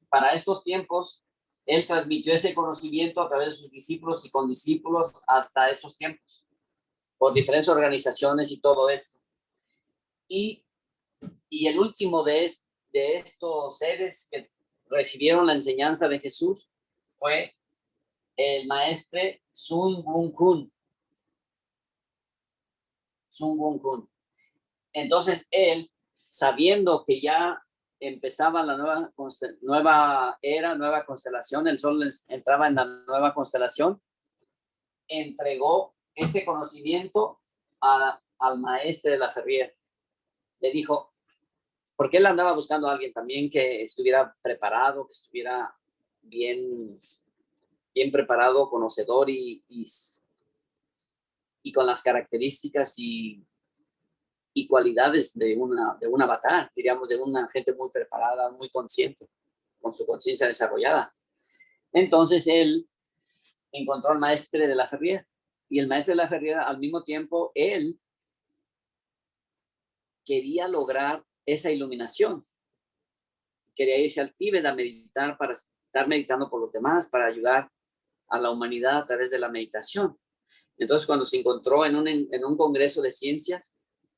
para estos tiempos, él transmitió ese conocimiento a través de sus discípulos y con discípulos hasta esos tiempos, por diferentes organizaciones y todo esto. Y el último de estos seres que recibieron la enseñanza de Jesús fue el maestre Sun Wukong. Sun Wukong. Entonces él, sabiendo que ya empezaba la nueva era, nueva constelación, el sol entraba en la nueva constelación, entregó este conocimiento al maestre de la Ferrier. Le dijo, porque él andaba buscando a alguien también que estuviera preparado, que estuviera bien preparado, conocedor y con las características y cualidades de un avatar, diríamos, de una gente muy preparada, muy consciente, con su conciencia desarrollada. Entonces él encontró al maestre de la Ferrier y el maestre de la Ferrier al mismo tiempo, él quería lograr esa iluminación. Quería irse al Tíbet a meditar para estar meditando por los demás, para ayudar a la humanidad a través de la meditación. Entonces, cuando se encontró en un congreso de ciencias,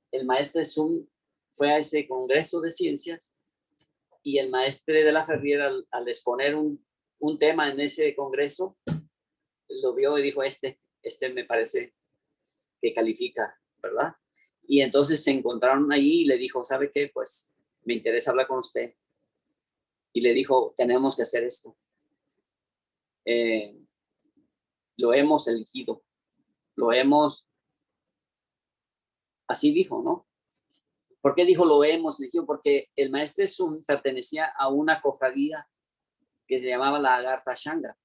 el maestro Sun fue a ese congreso de ciencias y el maestro de la Ferrier, al exponer un tema en ese congreso, lo vio y dijo, este me parece que califica, ¿verdad? Y entonces se encontraron ahí y le dijo, ¿sabe qué? Pues me interesa hablar con usted. Y le dijo, tenemos que hacer esto. Lo hemos elegido, así dijo, ¿no? ¿Por qué dijo lo hemos elegido? Porque el maestro Sun pertenecía a una cofradía que se llamaba la Agartha Shanga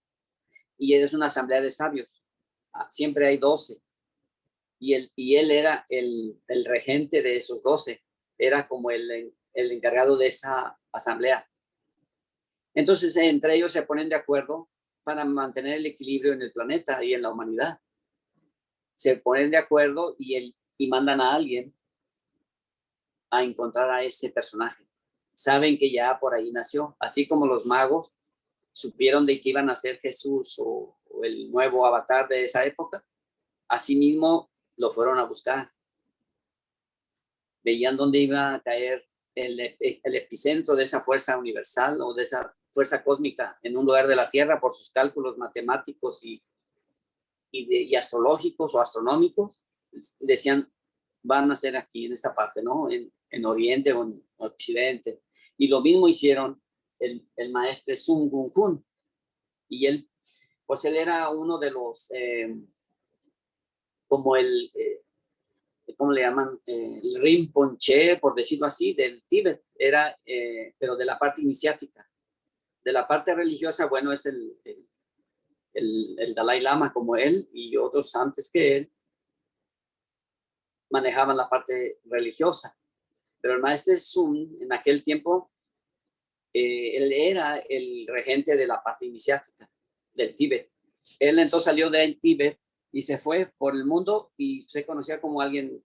y es una asamblea de sabios. Siempre hay 12 y él era el regente de esos 12, era como el encargado de esa asamblea. Entonces, entre ellos se ponen de acuerdo para mantener el equilibrio en el planeta y en la humanidad. Se ponen de acuerdo y mandan a alguien a encontrar a ese personaje. Saben que ya por ahí nació, así como los magos supieron de que iban a ser Jesús o el nuevo avatar de esa época. Asimismo, lo fueron a buscar. Veían dónde iba a caer el epicentro de esa fuerza universal o de esa fuerza cósmica en un lugar de la Tierra por sus cálculos matemáticos y astrológicos o astronómicos. Decían, van a ser aquí en esta parte, ¿no? En Oriente o en Occidente. Y lo mismo hicieron el maestro Sun Wukong. Y él, pues él era uno de los, como ¿cómo le llaman? El Rinpoche, por decirlo así, del Tíbet. Era, pero de la parte iniciática. De la parte religiosa, bueno, es el Dalai Lama como él y otros antes que él manejaban la parte religiosa. Pero el maestro Sun, en aquel tiempo, él era el regente de la parte iniciática del Tíbet. Él entonces salió del Tíbet y se fue por el mundo y se conocía como alguien,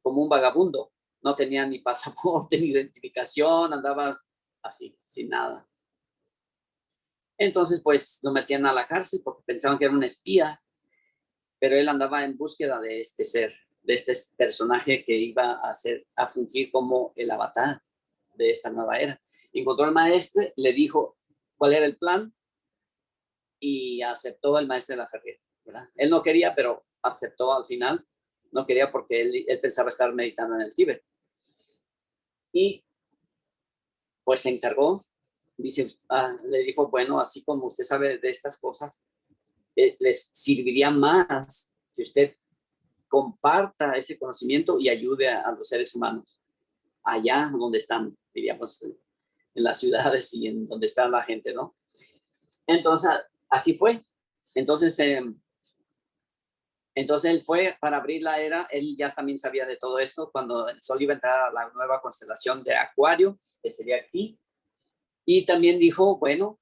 como un vagabundo. No tenía ni pasaporte ni identificación, andaba así, sin nada. Entonces, pues, lo metían a la cárcel porque pensaban que era un espía, pero él andaba en búsqueda de este ser, de este personaje que iba a fungir como el avatar de esta nueva era. Encontró al maestro, le dijo cuál era el plan y aceptó el maestro de la Ferrier, ¿verdad? Él no quería, pero aceptó al final. No quería porque él pensaba estar meditando en el Tíbet. Y pues se encargó, le dijo, bueno, así como usted sabe de estas cosas, les serviría más que usted comparta ese conocimiento y ayude a los seres humanos allá donde están, diríamos, en las ciudades y en donde está la gente, ¿no? Entonces, así fue. Entonces él fue para abrir la era. Él ya también sabía de todo eso cuando el sol iba a entrar a la nueva constelación de Acuario, que sería aquí. Y también dijo, bueno,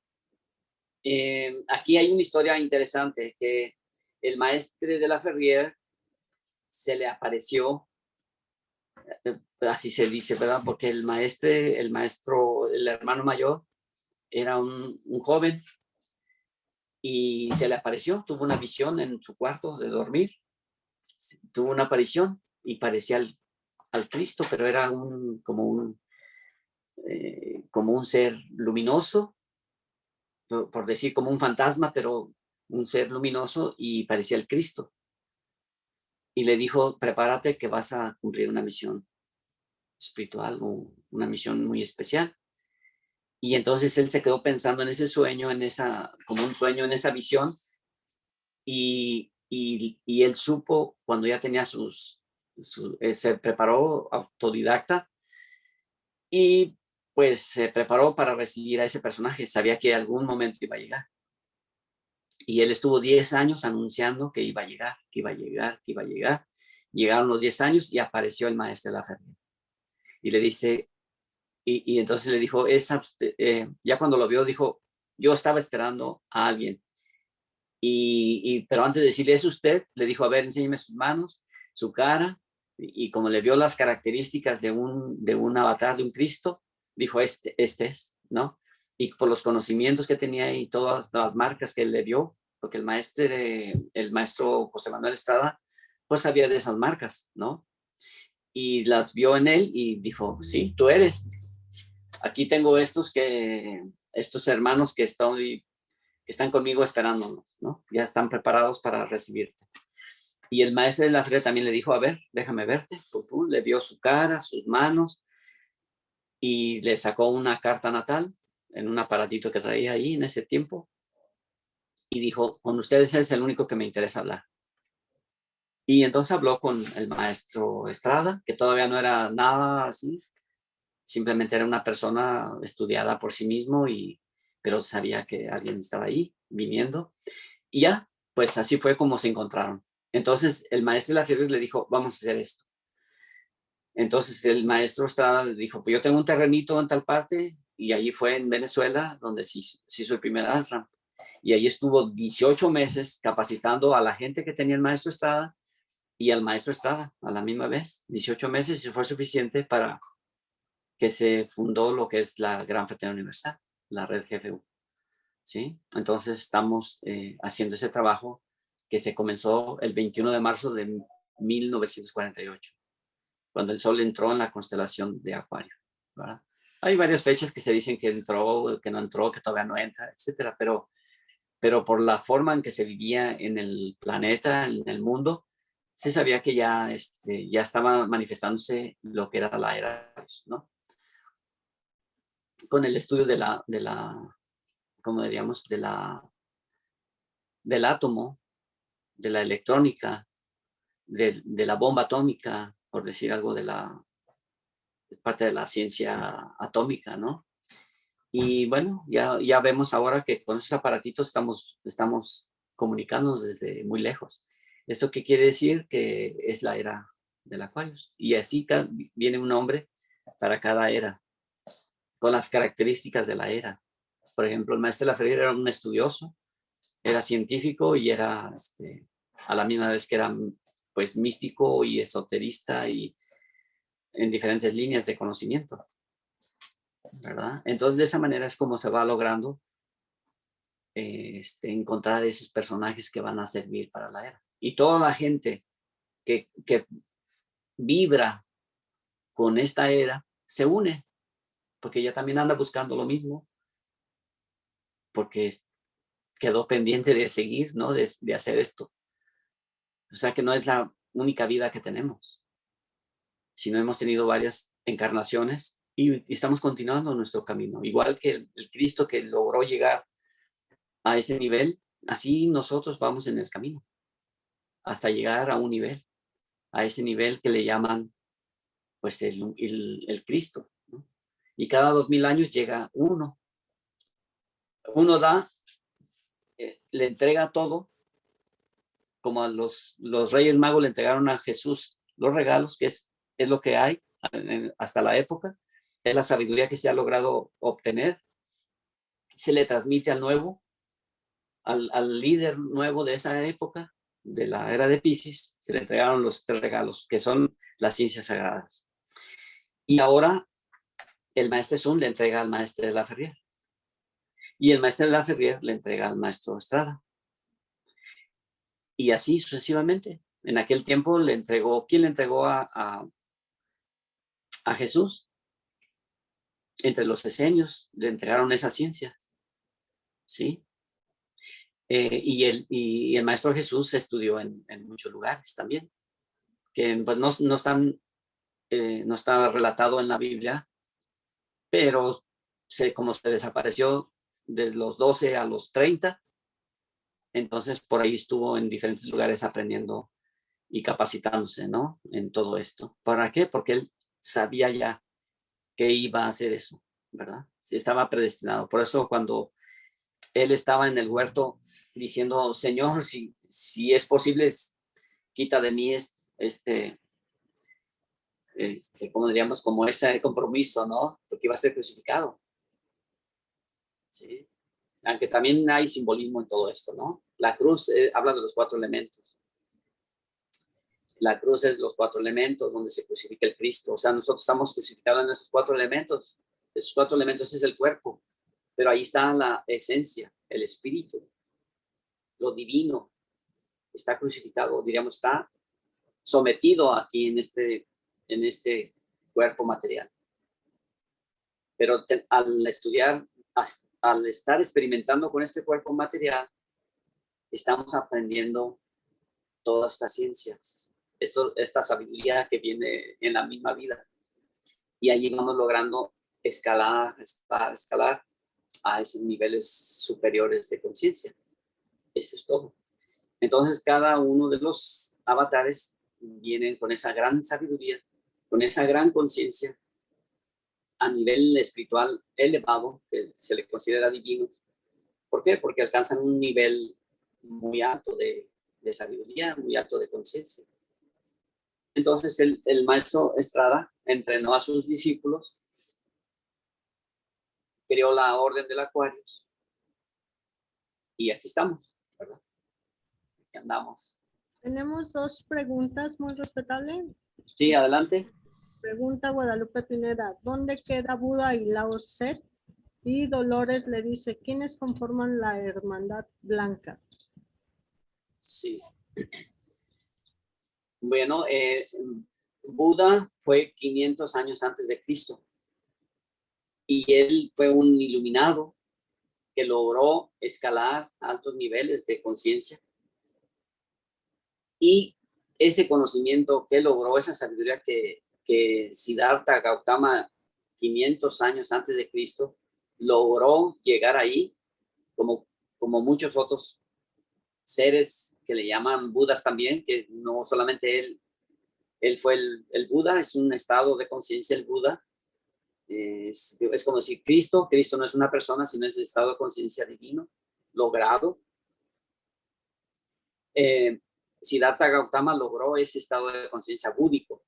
aquí hay una historia interesante, que el maestro de la Ferrier se le apareció, así se dice, ¿verdad? Porque el hermano mayor, era un joven y se le apareció, tuvo una visión en su cuarto de dormir, tuvo una aparición y parecía al Cristo, pero era como un ser luminoso, por decir como un fantasma, pero un ser luminoso y parecía el Cristo. Y le dijo, prepárate que vas a cumplir una misión espiritual o una misión muy especial. Y entonces él se quedó pensando en ese sueño, como un sueño, en esa visión. Y él supo, cuando ya tenía se preparó autodidacta y pues se preparó para recibir a ese personaje. Sabía que algún momento iba a llegar. Y él estuvo 10 años anunciando que iba a llegar, que iba a llegar, que iba a llegar. Llegaron los 10 años y apareció el maestro de la Ferrier. Y le dice, y entonces le dijo, ya cuando lo vio, dijo, yo estaba esperando a alguien. Pero antes de decirle, ¿es usted? Le dijo, a ver, enséñeme sus manos, su cara. Y como le vio las características de un avatar, de un Cristo, dijo, este es, ¿no? Y por los conocimientos que tenía y todas las marcas que él le vio, porque el maestro José Manuel Estrada, pues sabía de esas marcas, ¿no? Y las vio en él y dijo, sí, tú eres. Aquí tengo estos hermanos que están conmigo esperándonos, ¿no? Ya están preparados para recibirte. Y el maestro de la Ferrier también le dijo, a ver, déjame verte. Le vio su cara, sus manos y le sacó una carta natal en un aparatito que traía ahí en ese tiempo y dijo, con ustedes es el único que me interesa hablar. Y entonces habló con el maestro Estrada, que todavía no era nada así, simplemente era una persona estudiada por sí mismo, pero sabía que alguien estaba ahí viniendo. Y ya, pues así fue como se encontraron. Entonces el maestro de la Ferrier le dijo, vamos a hacer esto. Entonces el maestro Estrada le dijo, pues yo tengo un terrenito en tal parte y allí fue en Venezuela donde se hizo el primer ashram. Y ahí estuvo 18 meses capacitando a la gente que tenía el maestro Estrada y al maestro Estrada a la misma vez. 18 meses y fue suficiente para que se fundó lo que es la Gran Fraternidad Universal, la red GFU. ¿Sí? Entonces estamos haciendo ese trabajo que se comenzó el 21 de marzo de 1948, cuando el Sol entró en la constelación de Acuario, ¿verdad? Hay varias fechas que se dicen que entró, que no entró, que todavía no entra, etcétera, pero por la forma en que se vivía en el planeta, en el mundo, se sabía que ya estaba manifestándose lo que era la era, ¿no? Con el estudio ¿cómo diríamos? Del átomo, de la electrónica, de la bomba atómica, por decir algo de parte de la ciencia atómica, ¿no? Y bueno, ya vemos ahora que con esos aparatitos estamos comunicándonos desde muy lejos. ¿Esto qué quiere decir? Que es la era del Acuario. Y así viene un nombre para cada era, con las características de la era. Por ejemplo, el maestro de la Ferrier era un estudioso, era científico y era a la misma vez que era pues místico y esoterista y en diferentes líneas de conocimiento, ¿verdad? Entonces de esa manera es como se va logrando encontrar esos personajes que van a servir para la era. Y toda la gente que vibra con esta era se une, porque ella también anda buscando lo mismo, porque quedó pendiente de seguir, ¿no? De hacer esto. O sea que no es la única vida que tenemos, sino hemos tenido varias encarnaciones y estamos continuando nuestro camino. Igual que el Cristo que logró llegar a ese nivel, así nosotros vamos en el camino, hasta llegar a un nivel, a ese nivel que le llaman pues el Cristo, ¿no? Y cada 2000 años llega uno. Uno da, le entrega todo, como a los Reyes Magos le entregaron a Jesús los regalos, que es lo que hay hasta la época, es la sabiduría que se ha logrado obtener, se le transmite al nuevo, al líder nuevo de esa época, de la era de Piscis, se le entregaron los 3 regalos, que son las ciencias sagradas. Y ahora el maestro Sun le entrega al maestro de la Ferrier. Y el maestro de la Ferrier le entrega al maestro Estrada. Y así sucesivamente. En aquel tiempo ¿quién le entregó a Jesús? Entre los esenios le entregaron esas ciencias. ¿Sí? Y el maestro Jesús estudió en muchos lugares también, que pues, no está relatado en la Biblia, pero como se desapareció desde los 12 a los 30, entonces por ahí estuvo en diferentes lugares aprendiendo y capacitándose, ¿no? En todo esto. ¿Para qué? Porque él sabía ya que iba a hacer eso, ¿verdad? Estaba predestinado. Por eso cuando él estaba en el huerto diciendo, Señor, si es posible, quita de mí como diríamos, como ese compromiso, ¿no? Porque iba a ser crucificado. Sí. Aunque también hay simbolismo en todo esto, ¿no? La cruz habla de los 4 elementos. La cruz es los 4 elementos donde se crucifica el Cristo. O sea, nosotros estamos crucificados en esos 4 elementos. Esos 4 elementos es el cuerpo. Pero ahí está la esencia, el espíritu, lo divino. Está crucificado, diríamos, está sometido aquí en este cuerpo material. Pero al estudiar, al estar experimentando con este cuerpo material, estamos aprendiendo todas estas ciencias, esta sabiduría que viene en la misma vida. Y allí vamos logrando escalar a esos niveles superiores de conciencia. Eso es todo. Entonces, cada uno de los avatares vienen con esa gran sabiduría, con esa gran conciencia a nivel espiritual elevado, que se le considera divino. ¿Por qué? Porque alcanzan un nivel muy alto de sabiduría, muy alto de conciencia. Entonces, el maestro Estrada entrenó a sus discípulos creó la orden del Aquarius. Y aquí estamos, ¿verdad? Aquí andamos. Tenemos dos preguntas, muy respetable. Sí, adelante. Pregunta Guadalupe Pineda, ¿dónde queda Buda y Lao Tse? Y Dolores le dice, ¿quiénes conforman la Hermandad Blanca? Sí. Bueno, Buda fue 500 años antes de Cristo. Y él fue un iluminado que logró escalar altos niveles de conciencia. Y ese conocimiento que logró, esa sabiduría que Siddhartha Gautama 500 años antes de Cristo logró llegar ahí, como muchos otros seres que le llaman Budas también, que no solamente él fue el Buda, es un estado de conciencia el Buda. Es como decir Cristo no es una persona, sino es el estado de conciencia divino, logrado. Siddhartha Gautama logró ese estado de conciencia búdico.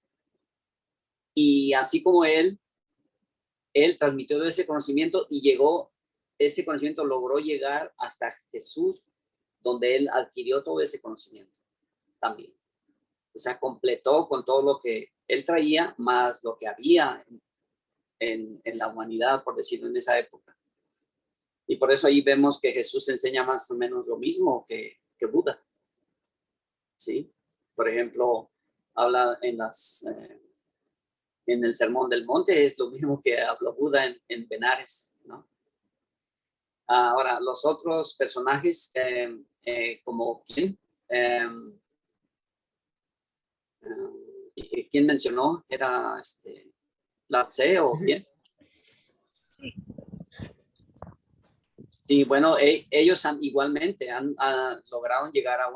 Y así como él transmitió ese conocimiento y ese conocimiento logró llegar hasta Jesús, donde él adquirió todo ese conocimiento también. O sea, completó con todo lo que él traía, más lo que había en la humanidad, por decirlo, en esa época. Y por eso ahí vemos que Jesús enseña más o menos lo mismo que Buda. ¿Sí? Por ejemplo, habla en el Sermón del Monte, es lo mismo que habló Buda en Benares, ¿no? Ahora, los otros personajes, como ¿quién? ¿Quién mencionó? ¿Era Lao Tse o quién? Sí, bueno, ellos igualmente han logrado llegar a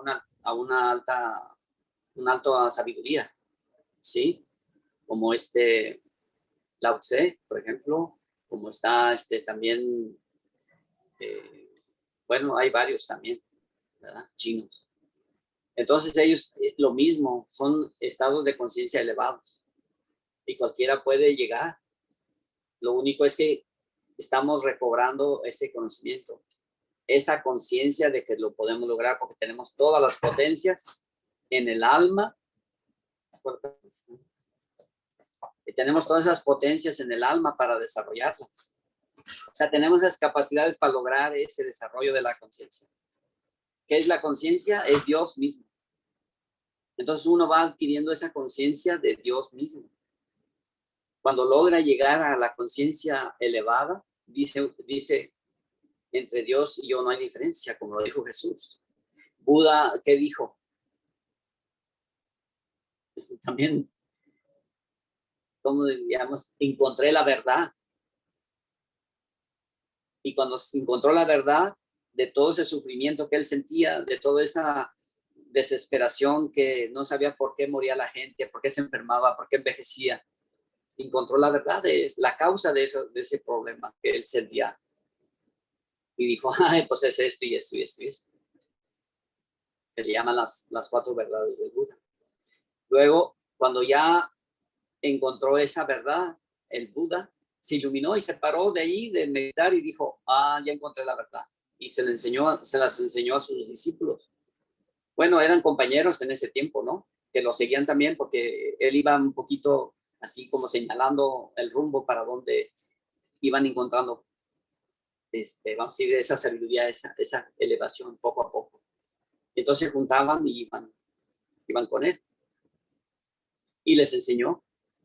una alta sabiduría, ¿sí? Como Lao Tse, por ejemplo, como está también, bueno, hay varios también, ¿verdad? Chinos. Entonces ellos, lo mismo, son estados de conciencia elevados y cualquiera puede llegar. Lo único es que estamos recobrando este conocimiento, esa conciencia de que lo podemos lograr porque tenemos todas las potencias en el alma. Y tenemos todas esas potencias en el alma para desarrollarlas. O sea, tenemos esas capacidades para lograr ese desarrollo de la conciencia. ¿Qué es la conciencia? Es Dios mismo. Entonces uno va adquiriendo esa conciencia de Dios mismo. Cuando logra llegar a la conciencia elevada, dice, entre Dios y yo no hay diferencia, como lo dijo Jesús. Buda, ¿qué dijo? También, como digamos, encontré la verdad. Y cuando se encontró la verdad de todo ese sufrimiento que él sentía, de toda esa desesperación que no sabía por qué moría la gente, por qué se enfermaba, por qué envejecía, encontró la verdad, es la causa de ese problema que él sentía. Y dijo, ay, pues es esto y esto y esto y esto. Se le llaman las 4 verdades del Buda. Luego, cuando ya encontró esa verdad, el Buda se iluminó y se paró de ahí de meditar y dijo, ya encontré la verdad. Y se las enseñó a sus discípulos. Bueno, eran compañeros en ese tiempo, ¿no? Que lo seguían también porque él iba un poquito así como señalando el rumbo para donde iban encontrando, vamos a decir, esa sabiduría, esa elevación poco a poco. Entonces se juntaban y iban con él. Y les enseñó.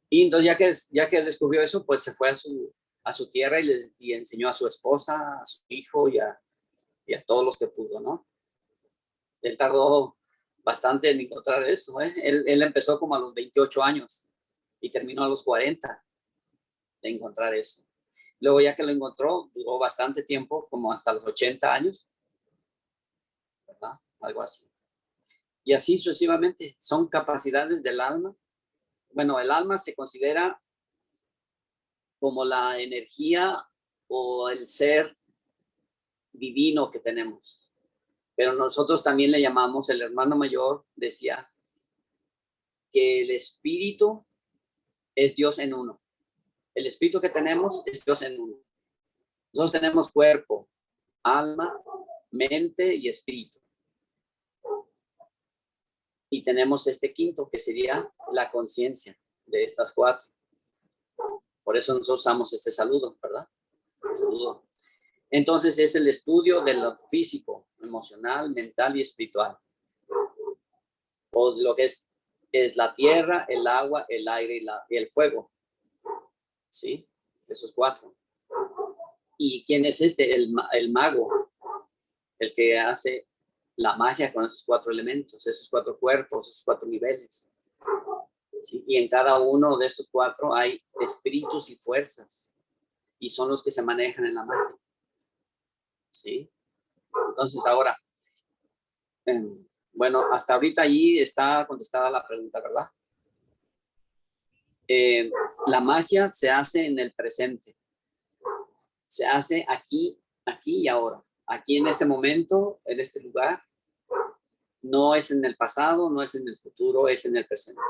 Y entonces ya que descubrió eso, pues se fue a su tierra y enseñó a su esposa, a su hijo y a todos los que pudo, ¿no? Él tardó bastante en encontrar eso, ¿eh? Él empezó como a los 28 años y terminó a los 40 de encontrar eso. Luego ya que lo encontró, duró bastante tiempo, como hasta los 80 años, ¿verdad? Algo así. Y así sucesivamente, son capacidades del alma. Bueno, el alma se considera como la energía o el ser divino que tenemos. Pero nosotros también le llamamos, el hermano mayor decía que el espíritu es Dios en uno. El espíritu que tenemos es Dios en uno. Nosotros tenemos cuerpo, alma, mente y espíritu. Y tenemos este quinto, que sería la conciencia de estas cuatro. Por eso nosotros usamos este saludo, ¿verdad? El saludo. Entonces es el estudio de lo físico, emocional, mental y espiritual. O lo que es la tierra, el agua, el aire y el fuego. ¿Sí? Esos cuatro. ¿Y quién es este? El mago. El que hace la magia con esos cuatro elementos, esos cuatro cuerpos, esos cuatro niveles. ¿Sí? Y en cada uno de estos cuatro hay espíritus y fuerzas. Y son los que se manejan en la magia. ¿Sí? Entonces ahora, bueno, hasta ahorita allí está contestada la pregunta, ¿verdad? La magia se hace en el presente. Se hace aquí y ahora. Aquí en este momento, en este lugar. No es en el pasado, no es en el futuro, es en el presente.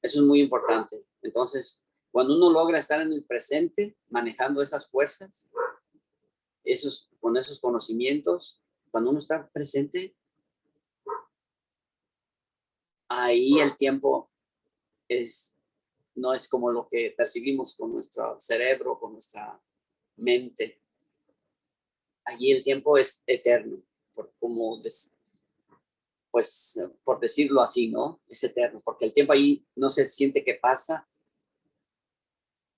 Eso es muy importante. Entonces, cuando uno logra estar en el presente, manejando esas fuerzas, con esos conocimientos, cuando uno está presente, ahí el tiempo no es como lo que percibimos con nuestro cerebro, con nuestra mente. Allí el tiempo es eterno, pues por decirlo así, ¿no? Es eterno, porque el tiempo ahí no se siente que pasa.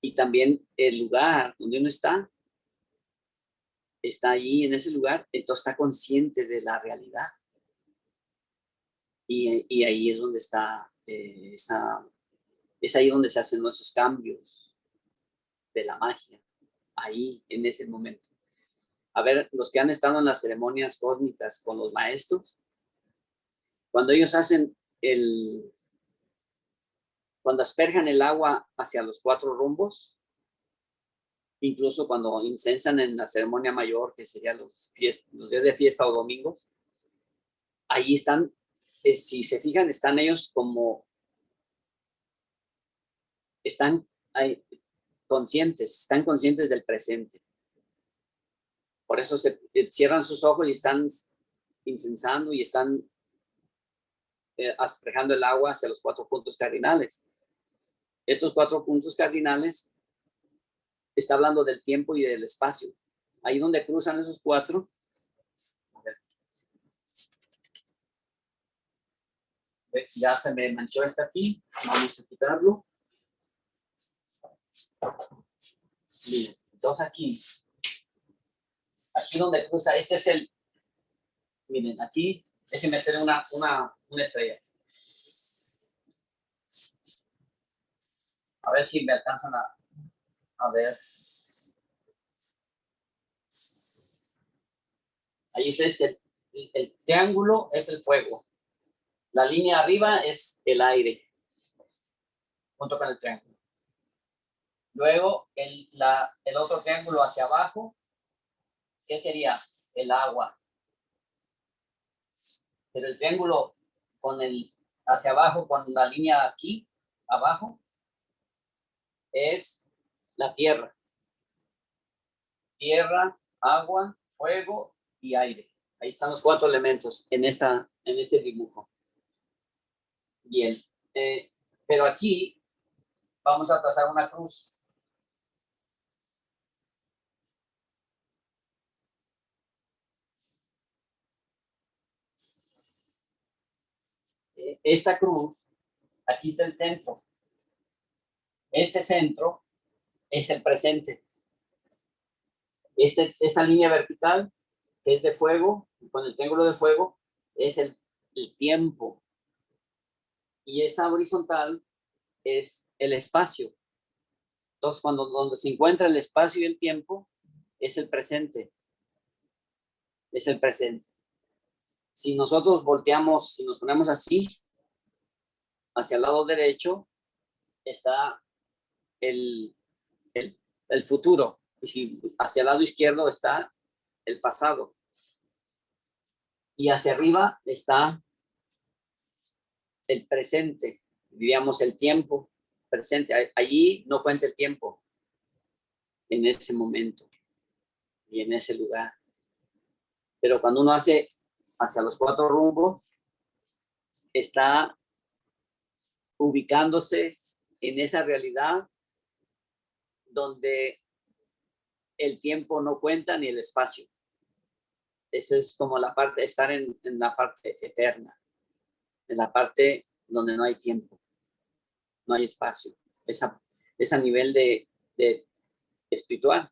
Y también el lugar donde uno está ahí en ese lugar, entonces está consciente de la realidad. Y ahí es donde está, es ahí donde se hacen esos cambios de la magia, ahí en ese momento. A ver, los que han estado en las ceremonias cósmicas con los maestros, cuando ellos hacen cuando asperjan el agua hacia los cuatro rumbos, incluso cuando incensan en la ceremonia mayor, que serían los días de fiesta o domingos, ahí están, si se fijan, están ellos como, están ahí, están conscientes del presente. Por eso se cierran sus ojos y están incensando y están asperjando el agua hacia los cuatro puntos cardinales. Estos cuatro puntos cardinales está hablando del tiempo y del espacio. Ahí donde cruzan esos cuatro. Ya se me manchó esta aquí. Vamos a quitarlo. Miren, entonces aquí donde cruza, este es miren, aquí, déjenme hacer una estrella. A ver si me alcanzan a ver. Ahí es el triángulo, es el fuego. La línea arriba es el aire, junto con el triángulo. Luego, el otro triángulo hacia abajo, ¿qué sería? El agua. Pero el triángulo hacia abajo, con la línea aquí, abajo, es la tierra. Tierra, agua, fuego y aire. Ahí están los cuatro elementos en este dibujo. Bien. Pero aquí vamos a trazar una cruz. Esta cruz, aquí está el centro. Este centro es el presente. Esta línea vertical, que es de fuego, con el triángulo de fuego, es el tiempo. Y esta horizontal es el espacio. Entonces, donde se encuentra el espacio y el tiempo, es el presente. Es el presente. Si nosotros volteamos, si nos ponemos así, hacia el lado derecho, está el futuro. Y si hacia el lado izquierdo está el pasado. Y hacia arriba está el presente, diríamos el tiempo presente. Allí no cuenta el tiempo. en ese momento y en ese lugar. Pero cuando uno hace hacia los 4 rumbos, está ubicándose en esa realidad donde el tiempo no cuenta ni el espacio. Eso es como la parte, estar en la parte eterna, en la parte donde no hay tiempo, no hay espacio. Es a nivel de espiritual,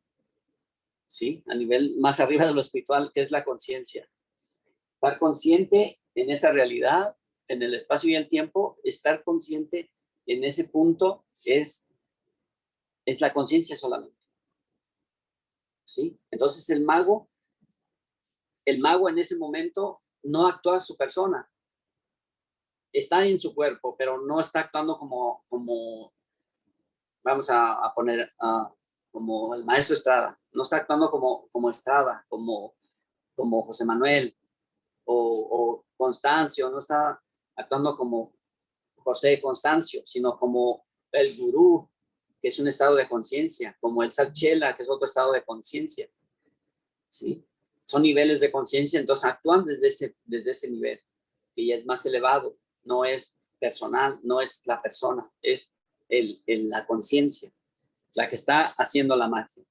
¿sí? A nivel más arriba de lo espiritual, que es la conciencia. Estar consciente en esa realidad, en el espacio y el tiempo, estar consciente en ese punto es la conciencia solamente, ¿sí? Entonces el mago en ese momento no actúa su persona, está en su cuerpo, pero no está actuando como vamos a poner, como el maestro Estrada, no está actuando como Estrada, como José Manuel o Constancio, no está actuando como José Constancio, sino como el gurú, que es un estado de conciencia, como el Satchela, que es otro estado de conciencia, ¿sí? Son niveles de conciencia, entonces actúan desde ese nivel, que ya es más elevado, no es personal, no es la persona, es la conciencia, la que está haciendo la magia.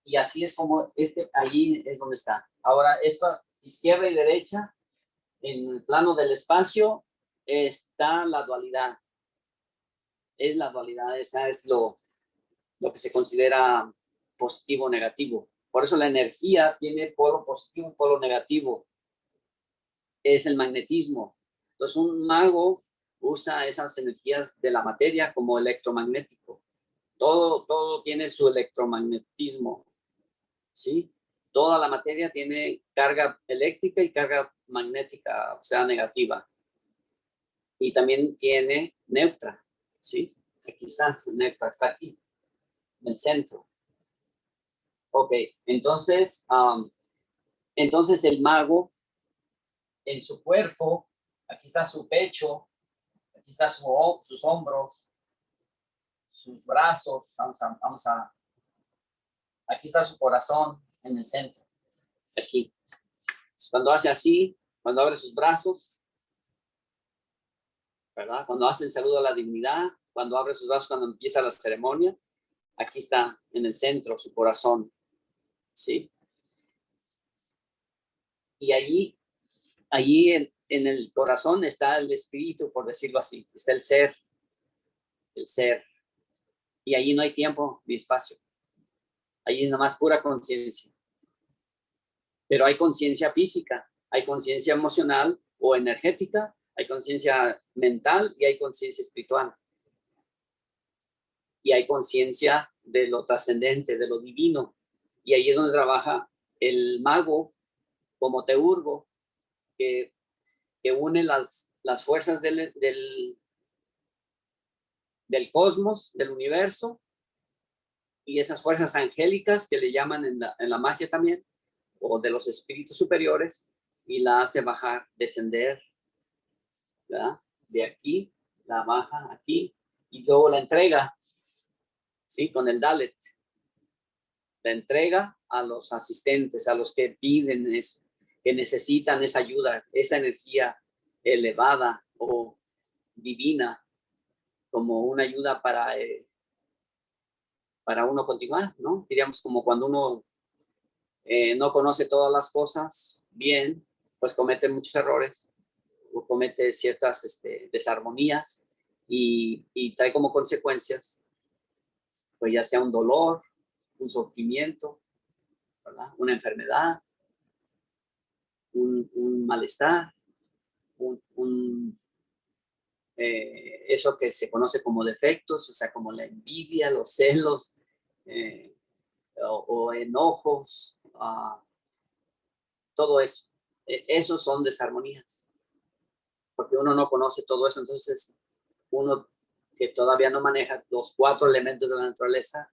Y así es como allí es donde está. Ahora, esto, izquierda y derecha, en el plano del espacio, está la dualidad. Es la dualidad, esa es lo que se considera positivo o negativo. Por eso la energía tiene polo positivo y polo negativo. Es el magnetismo. Entonces un mago usa esas energías de la materia como electromagnético. Todo tiene su electromagnetismo, ¿sí? Toda la materia tiene carga eléctrica y carga magnética, o sea, negativa. Y también tiene neutra, ¿sí? Aquí está, neutra, está aquí, en el centro. Ok, entonces el mago en su cuerpo, aquí está su pecho, aquí está sus hombros, sus brazos, aquí está su corazón en el centro, aquí. Cuando hace así, cuando abre sus brazos, ¿verdad? Cuando hace el saludo a la dignidad, cuando abre sus brazos, cuando empieza la ceremonia, aquí está en el centro su corazón, ¿sí? Y allí en el corazón está el espíritu, por decirlo así, está el ser. Y allí no hay tiempo ni espacio. Allí es nomás pura conciencia. Pero hay conciencia física, hay conciencia emocional o energética, hay conciencia mental y hay conciencia espiritual. Y hay conciencia de lo trascendente, de lo divino. Y ahí es donde trabaja el mago como teurgo, que une las fuerzas del cosmos, del universo, y esas fuerzas angélicas que le llaman en la magia también, o de los espíritus superiores, y la hace bajar, descender, ¿verdad? De aquí, la baja aquí, y luego la entrega, ¿sí? Con el Dalet. La entrega a los asistentes, a los que piden eso, que necesitan esa ayuda, esa energía elevada o divina, como una ayuda para uno continuar, ¿no? Diríamos como cuando uno no conoce todas las cosas bien, pues comete muchos errores o comete ciertas desarmonías y trae como consecuencias, pues ya sea un dolor, un sufrimiento, ¿verdad? Una enfermedad, un malestar, eso que se conoce como defectos, o sea, como la envidia, los celos o enojos, todo eso. Esos son desarmonías, porque uno no conoce todo eso, entonces uno que todavía no maneja los 4 elementos de la naturaleza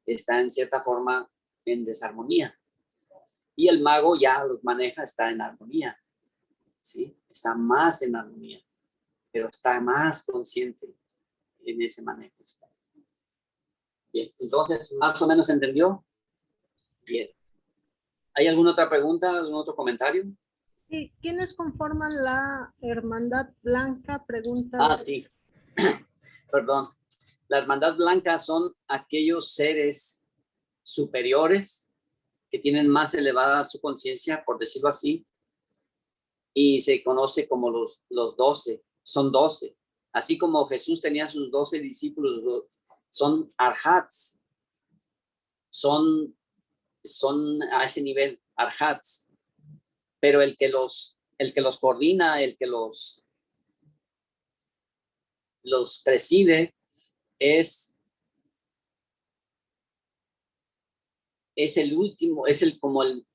está en cierta forma en desarmonía. Y el mago ya los maneja, está en armonía, ¿sí? Está más en armonía, pero está más consciente en ese manejo. Bien, entonces, ¿más o menos entendió? Bien. ¿Hay alguna otra pregunta, algún otro comentario? Sí, ¿quiénes conforman la Hermandad Blanca? Pregunta. Ah, sí. Perdón. La Hermandad Blanca son aquellos seres superiores que tienen más elevada su conciencia, por decirlo así, y se conoce como los 12. Son 12. Así como Jesús tenía sus 12 discípulos, son arhats, son a ese nivel arhats, pero el que los coordina, el que los preside es el último, es como el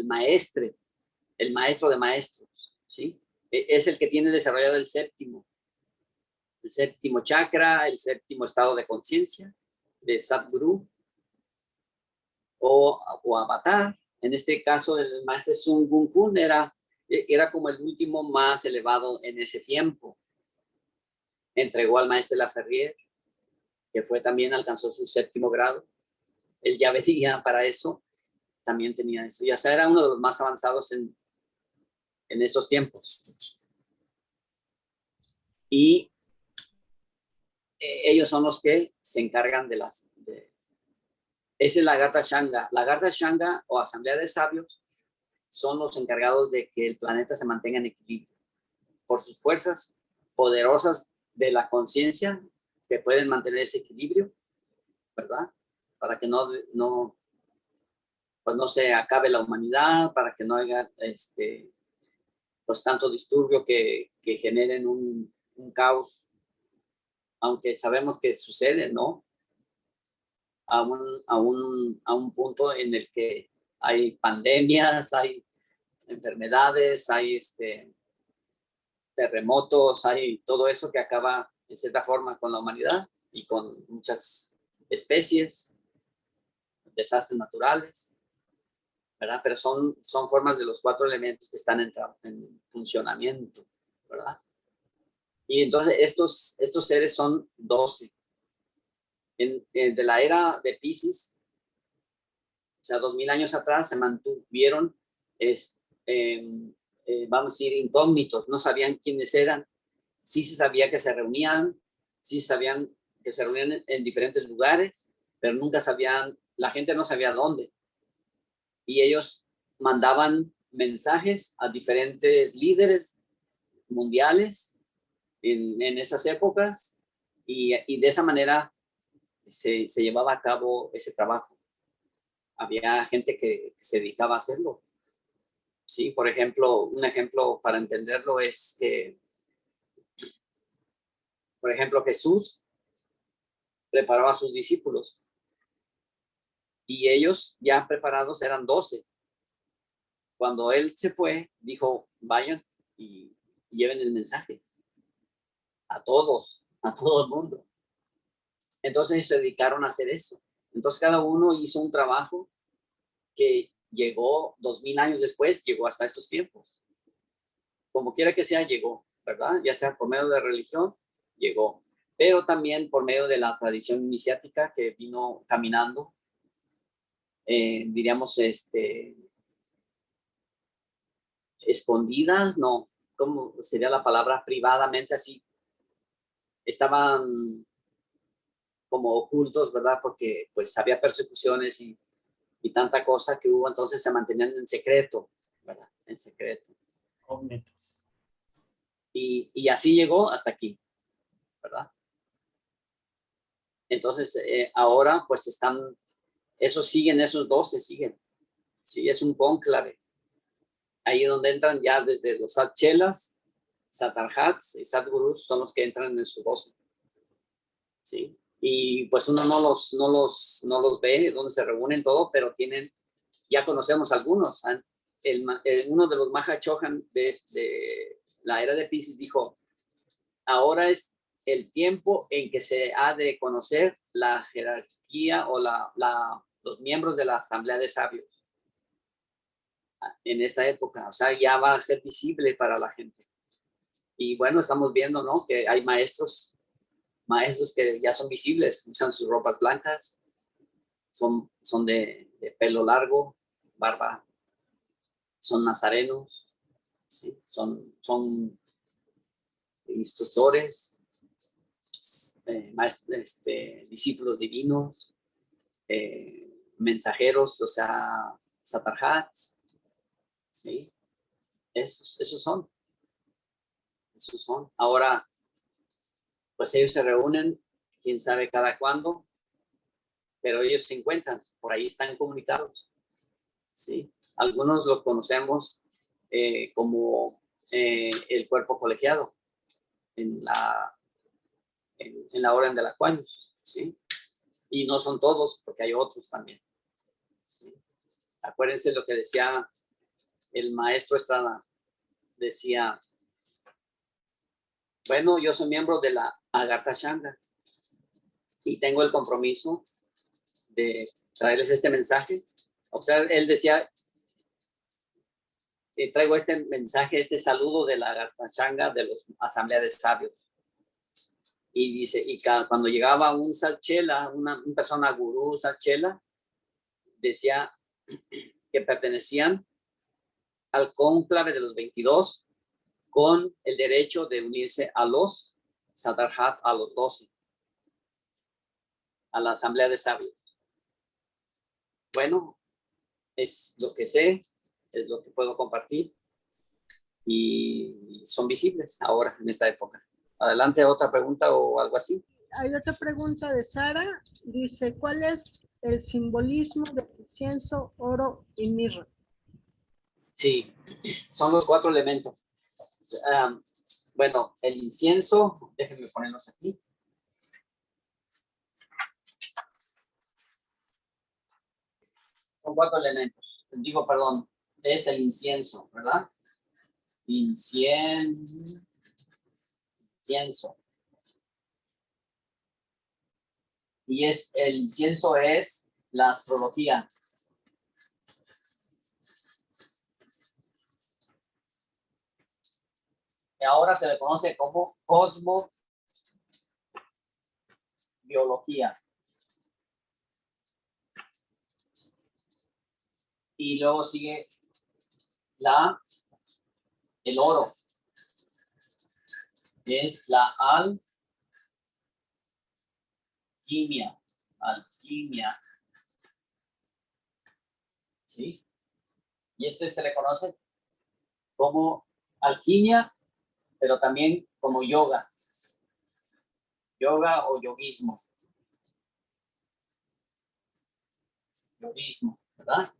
maestre, el maestro de maestros, ¿sí? Es el que tiene desarrollado el séptimo chakra, el séptimo estado de conciencia de Sadhguru o avatar. En este caso, el maestro Sun Gun Kun era como el último más elevado en ese tiempo. Entregó al maestro Laferrier, que alcanzó su séptimo grado. Él ya venía para eso, también tenía eso. Ya era uno de los más avanzados en esos tiempos. Y ellos son los que se encargan de ese es la Lagarta Shanga. Lagarta Shanga o Asamblea de Sabios son los encargados de que el planeta se mantenga en equilibrio por sus fuerzas poderosas de la conciencia que pueden mantener ese equilibrio, ¿verdad? Para que no se acabe la humanidad, para que no haya pues tanto disturbio que generen un caos, aunque sabemos que sucede, ¿no? A un punto en el que hay pandemias, hay enfermedades, hay terremotos, hay todo eso que acaba en cierta forma con la humanidad y con muchas especies, desastres naturales, ¿verdad? Pero son formas de los 4 elementos que están en funcionamiento, ¿verdad? Y entonces estos seres son 12. De la era de Piscis, o sea, 2000 años atrás, se mantuvieron, vamos a decir, incógnitos, no sabían quiénes eran, sí se sabía que se reunían, sí se sabían que se reunían en diferentes lugares, pero nunca sabían, la gente no sabía dónde. Y ellos mandaban mensajes a diferentes líderes mundiales en esas épocas y de esa manera se llevaba a cabo ese trabajo. Había gente que se dedicaba a hacerlo. Sí, por ejemplo, un ejemplo para entenderlo es que, por ejemplo, Jesús preparaba a sus discípulos y ellos ya preparados eran 12. Cuando él se fue, dijo, vayan y lleven el mensaje a todos, a todo el mundo. Entonces ellos se dedicaron a hacer eso. Entonces cada uno hizo un trabajo que llegó 2000 años después, llegó hasta estos tiempos. Como quiera que sea, llegó, ¿verdad? Ya sea por medio de religión, llegó. Pero también por medio de la tradición iniciática que vino caminando, diríamos, escondidas, no, ¿cómo sería la palabra? Privadamente, así. Estaban como ocultos, ¿verdad? Porque pues había persecuciones y tanta cosa que hubo, entonces se mantenían en secreto, ¿verdad? En secreto. Y así llegó hasta aquí, ¿verdad? Entonces, ahora pues esos 12 siguen. Sí, es un cónclave. Ahí donde entran ya desde los Satchelas, Satarhats y Sadgurus son los que entran en su 12. Sí. Y pues uno no los ve, donde se reúnen todo, pero ya conocemos algunos. Uno de los Maha Chohan de la era de Piscis dijo, ahora es el tiempo en que se ha de conocer la jerarquía o los miembros de la Asamblea de Sabios en esta época. O sea, ya va a ser visible para la gente. Y bueno, estamos viendo, ¿no? Que hay maestros maestros que ya son visibles, usan sus ropas blancas, son de pelo largo, barba, son nazarenos, ¿sí? Son instructores, discípulos divinos, mensajeros, o sea, satarhats, ¿sí? Esos son. Ahora, pues ellos se reúnen, quién sabe cada cuándo, pero ellos se encuentran, por ahí están comunicados, ¿sí? Algunos los conocemos como el cuerpo colegiado en la orden de la Aquinas, ¿sí? Y no son todos, porque hay otros también, ¿sí? Acuérdense lo que decía el maestro Estrada, decía, bueno, yo soy miembro de la Agartha Shanga y tengo el compromiso de traerles este mensaje. O sea, él decía, traigo este mensaje, este saludo de la Agartha Shanga de los Asamblea de Sabios. Y dice, cuando llegaba un Salchela, una persona gurú Salchela, decía que pertenecían al cónclave de los 22 con el derecho de unirse a los Sadarhat, a los 12, a la Asamblea de Sabios. Bueno, es lo que sé, es lo que puedo compartir y son visibles ahora en esta época. Adelante, otra pregunta o algo así. Hay otra pregunta de Sara. Dice, ¿cuál es el simbolismo del incienso, oro y mirra? Sí, son los 4 elementos. Bueno, el incienso, déjenme ponerlos aquí. Son 4 elementos. Digo, perdón, es el incienso, ¿verdad? Incienso. Y el incienso es la astrología. Que ahora se le conoce como cosmobiología. Y luego sigue el oro. Es la alquimia. ¿Sí? Y se le conoce como alquimia, pero también como yoga o yoguismo, ¿verdad?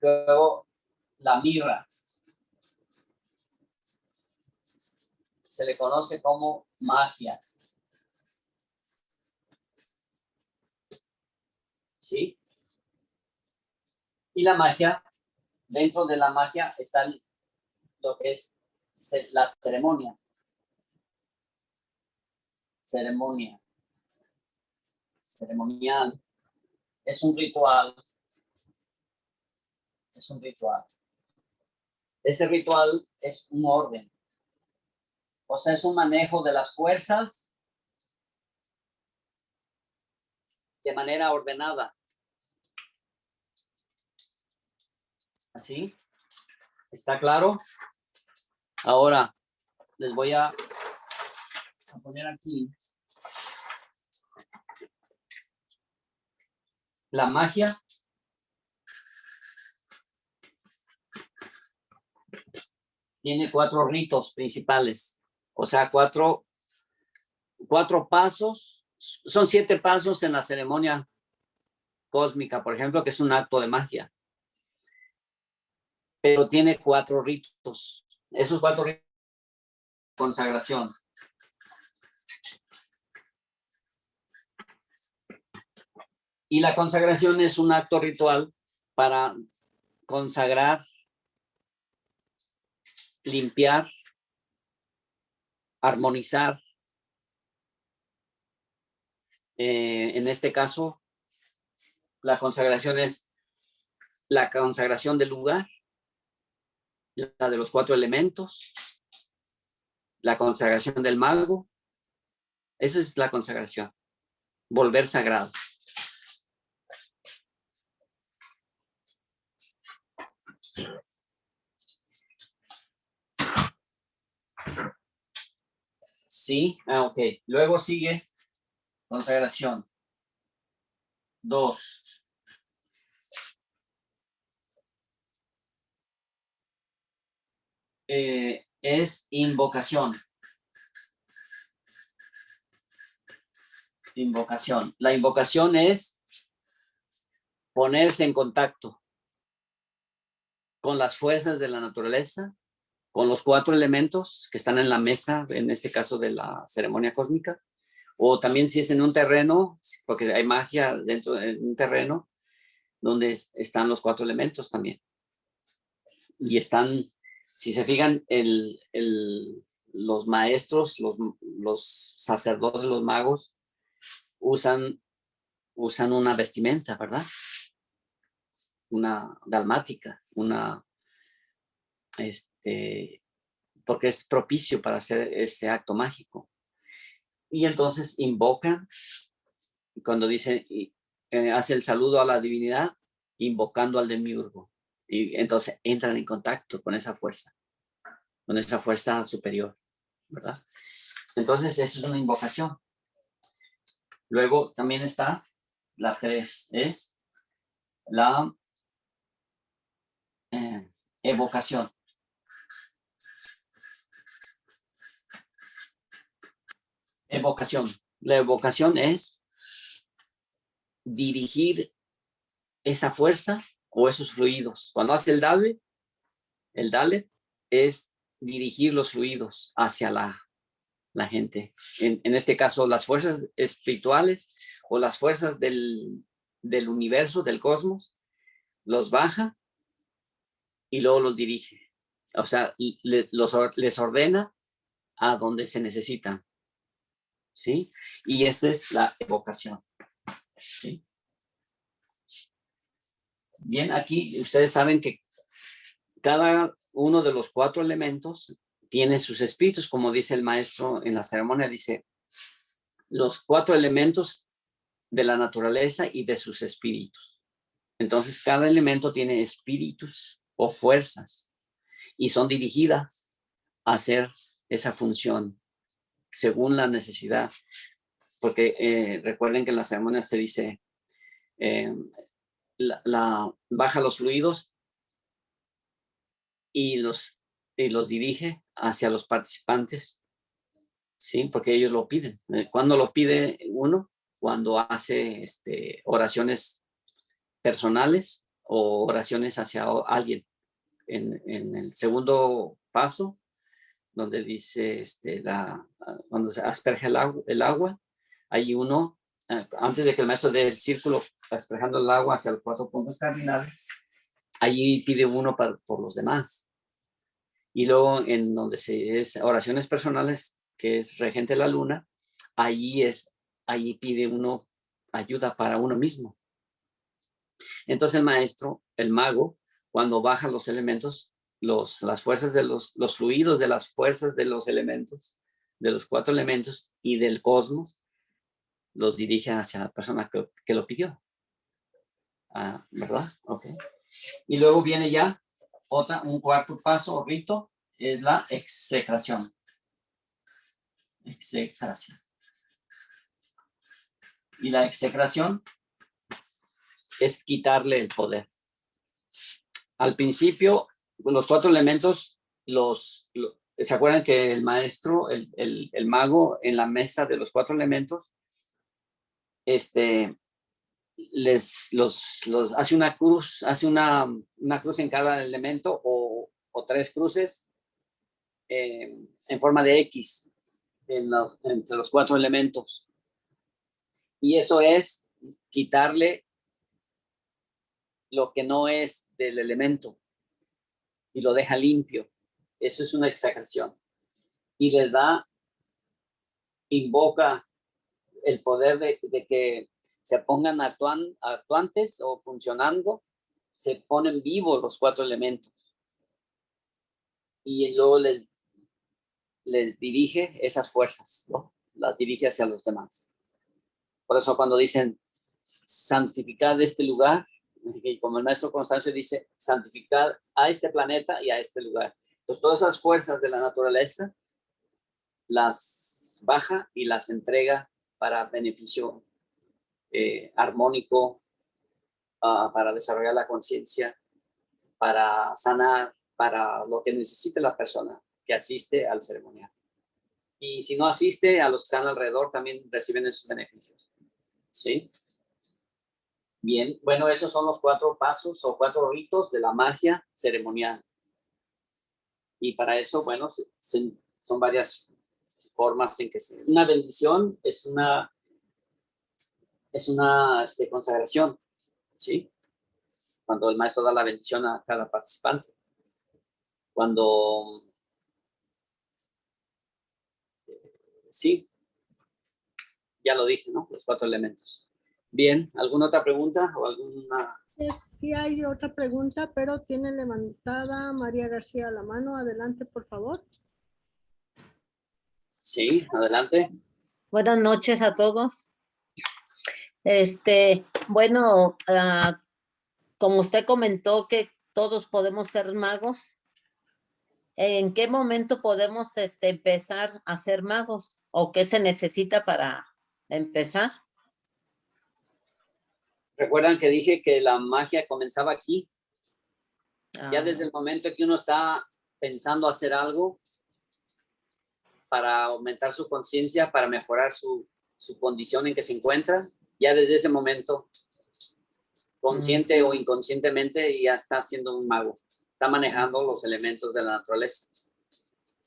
Luego, la mirra se le conoce como magia. ¿Sí? Y la magia, dentro de la magia está lo que es la ceremonia. Ceremonial. Es un ritual. Ese ritual es un orden. O sea, es un manejo de las fuerzas de manera ordenada. ¿Así? ¿Está claro? Ahora les voy a poner aquí la magia. Tiene 4 ritos principales, o sea, 4 pasos. Son 7 pasos en la ceremonia cósmica, por ejemplo, que es un acto de magia. Pero tiene 4 ritos. Esos 4 ritos de consagración. Y la consagración es un acto ritual para consagrar, limpiar, armonizar. En este caso, la consagración es la consagración del lugar, la de los 4 elementos, la consagración del mago, Eso es la consagración. Volver sagrado. Sí, ok. Luego sigue consagración. 2. Es invocación. Invocación. La invocación es ponerse en contacto con las fuerzas de la naturaleza, con los 4 elementos que están en la mesa, en este caso de la ceremonia cósmica, o también si es en un terreno, porque hay magia dentro de un terreno donde están los 4 elementos también. Y están, si se fijan, los maestros, los sacerdotes, los magos, usan una vestimenta, ¿verdad? Una dalmática, porque es propicio para hacer este acto mágico. Y entonces invocan, cuando dice, hace el saludo a la divinidad, invocando al demiurgo. Y entonces entran en contacto con esa fuerza superior, ¿verdad? Entonces eso es una invocación. Luego también está la 3, es la evocación. Evocación. La evocación es dirigir esa fuerza o esos fluidos. Cuando hace el Dalet es dirigir los fluidos hacia la gente. En este caso, las fuerzas espirituales o las fuerzas del universo, del cosmos, los baja y luego los dirige. O sea, les ordena a donde se necesitan. ¿Sí? Y esta es la evocación. ¿Sí? Bien, aquí ustedes saben que cada uno de los 4 elementos tiene sus espíritus, como dice el maestro en la ceremonia, dice los 4 elementos de la naturaleza y de sus espíritus. Entonces, cada elemento tiene espíritus o fuerzas y son dirigidas a hacer esa función según la necesidad. Porque recuerden que en la ceremonia se dice, baja los fluidos y los dirige hacia los participantes, ¿sí? Porque ellos lo piden. ¿Cuándo lo pide uno? Cuando hace oraciones personales o oraciones hacia alguien. En el segundo paso, donde dice, cuando se asperge el agua, hay uno, antes de que el maestro dé el círculo asperjando el agua hacia los 4 puntos cardinales, allí pide uno por los demás. Y luego en donde es oraciones personales, que es regente de la luna, allí pide uno ayuda para uno mismo. Entonces el maestro, el mago, cuando baja los elementos, las fuerzas de los fluidos de las fuerzas de los elementos, de los 4 elementos y del cosmos, los dirige hacia la persona que lo pidió. ¿Verdad? Ok. Y luego viene ya un 4 paso o rito, es la execración. Execración. Y la execración es quitarle el poder. Al principio, los 4 elementos, ¿se acuerdan que el maestro, el mago, en la mesa de los 4 elementos, los hace una cruz, hace una cruz en cada elemento o 3 cruces en forma de X entre los 4 elementos. Y eso es quitarle lo que no es del elemento y lo deja limpio. Eso es una exageración. Y les invoca el poder de que se pongan actuantes o funcionando, se ponen vivos los 4 elementos. Y luego les dirige esas fuerzas, ¿no? las dirige hacia los demás. Por eso cuando dicen santificad este lugar, y como el maestro Constancio dice, santificad a este planeta y a este lugar. Entonces todas esas fuerzas de la naturaleza las baja y las entrega para beneficio armónico, para desarrollar la conciencia, para sanar, para lo que necesite la persona que asiste al ceremonial. Y si no asiste, a los que están alrededor también reciben esos beneficios. ¿Sí? Bien, bueno, esos son los 4 pasos o 4 ritos de la magia ceremonial. Y para eso, bueno, son varias formas en que una bendición es una consagración, ¿sí? Cuando el maestro da la bendición a cada participante. Cuando, sí, ya lo dije, ¿no? Los 4 elementos. Bien, ¿alguna otra pregunta o alguna? Sí hay otra pregunta, pero tiene levantada María García la mano. Adelante, por favor. Sí, adelante. Buenas noches a todos. Bueno, como usted comentó que todos podemos ser magos, ¿en qué momento podemos empezar a ser magos? ¿O qué se necesita para empezar? ¿Recuerdan que dije que la magia comenzaba aquí? Ya desde el momento que uno está pensando hacer algo para aumentar su conciencia, para mejorar su condición en que se encuentra, ya desde ese momento, consciente o inconscientemente, ya está siendo un mago. Está manejando los elementos de la naturaleza.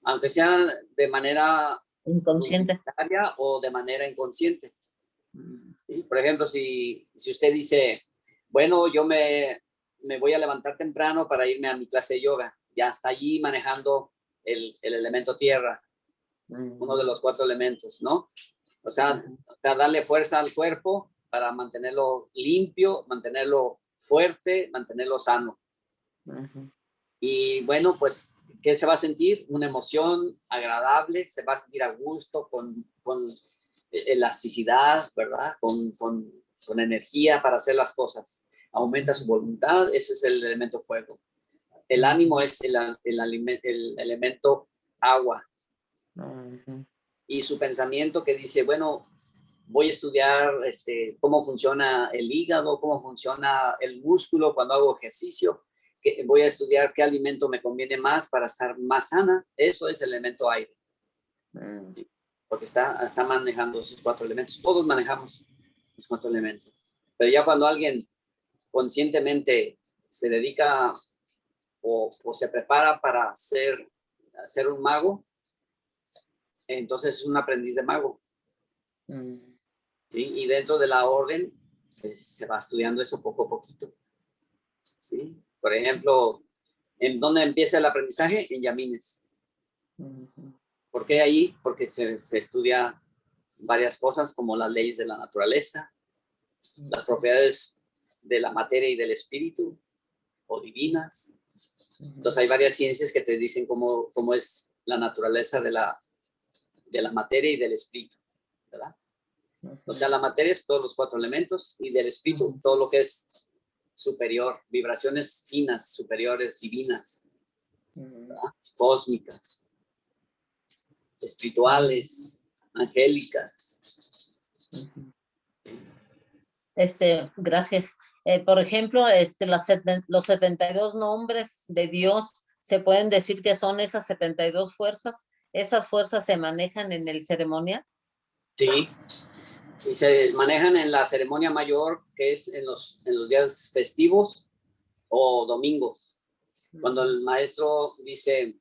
Aunque sea de manera Inconsciente. o de manera inconsciente. ¿Sí? Por ejemplo, si usted dice, bueno, yo me voy a levantar temprano para irme a mi clase de yoga, ya está allí manejando el elemento tierra, uno de los 4 elementos, ¿no? O sea, darle fuerza al cuerpo para mantenerlo limpio, mantenerlo fuerte, mantenerlo sano. Y bueno, pues, ¿qué se va a sentir? Una emoción agradable, se va a sentir a gusto, con elasticidad, ¿verdad? Con energía para hacer las cosas. Aumenta su voluntad, ese es el elemento fuego. El ánimo es el elemento agua. Y su pensamiento que dice, bueno, voy a estudiar cómo funciona el hígado, cómo funciona el músculo cuando hago ejercicio, que voy a estudiar qué alimento me conviene más para estar más sana. Eso es el elemento aire. Sí, porque está manejando esos 4 elementos. Todos manejamos los 4 elementos. Pero ya cuando alguien conscientemente se dedica o se prepara para ser un mago, entonces es un aprendiz de mago. ¿Sí? Y dentro de la orden se va estudiando eso poco a poquito. ¿Sí? Por ejemplo, ¿en dónde empieza el aprendizaje? En Yamines. ¿Por qué ahí? Porque se estudia varias cosas como las leyes de la naturaleza, las propiedades de la materia y del espíritu, o divinas. Entonces hay varias ciencias que te dicen cómo es la naturaleza de la materia y del espíritu, ¿verdad? O sea, la materia es todos los 4 elementos y del espíritu todo lo que es superior, vibraciones finas, superiores, divinas, ¿verdad? Cósmicas, espirituales, angélicas. Gracias. Por ejemplo, los 72 nombres de Dios, ¿se pueden decir que son esas 72 fuerzas? ¿Esas fuerzas se manejan en el ceremonial? Sí, y se manejan en la ceremonia mayor, que es en los días festivos o domingos. Cuando el maestro dice,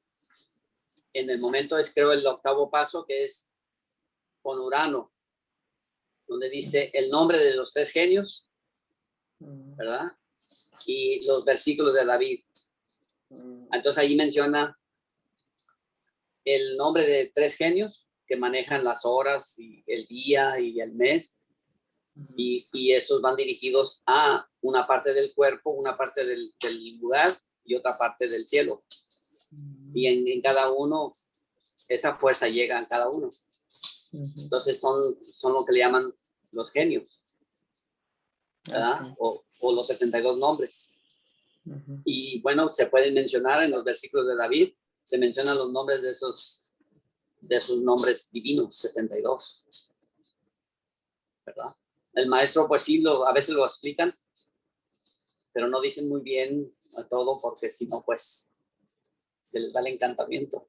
en el momento es creo el 8º paso, que es con Urano, donde dice el nombre de los 3 genios, ¿verdad? Y los versículos de David. Entonces ahí menciona el nombre de 3 genios que manejan las horas y el día y el mes, y esos van dirigidos a una parte del cuerpo, una parte del lugar y otra parte del cielo. Y en cada uno, esa fuerza llega a cada uno. Entonces son lo que le llaman los genios, ¿verdad? Ok. O los 72 nombres. Ujú. Y bueno, se pueden mencionar en los versículos de David, se mencionan los nombres de esos nombres divinos, 72, ¿verdad? El maestro, pues sí, a veces lo explican, pero no dicen muy bien a todo, porque si no, pues se les va el encantamiento.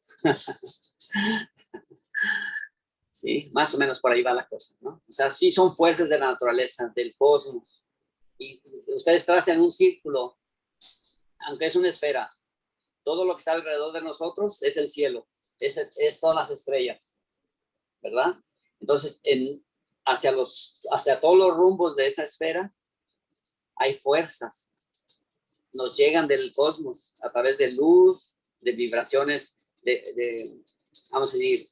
Sí, más o menos por ahí va la cosa, ¿no? O sea, sí son fuerzas de la naturaleza, del cosmos. Y ustedes trazan un círculo, aunque es una esfera. Todo lo que está alrededor de nosotros es el cielo, son las estrellas, ¿verdad? Entonces, hacia todos los rumbos de esa esfera hay fuerzas. Nos llegan del cosmos a través de luz, de vibraciones, vamos a decir,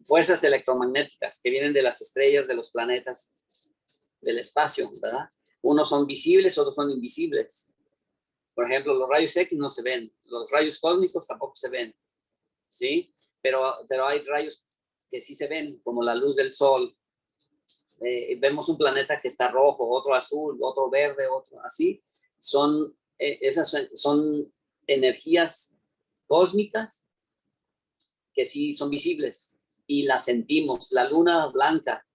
fuerzas electromagnéticas que vienen de las estrellas, de los planetas, del espacio, ¿verdad? Unos son visibles, otros son invisibles. Por ejemplo, los rayos X no se ven, los rayos cósmicos tampoco se ven, ¿sí? Pero hay rayos que sí se ven, como la luz del sol. Vemos un planeta que está rojo, otro azul, otro verde, otro así. Esas son energías cósmicas que sí son visibles y las sentimos. La luna blanca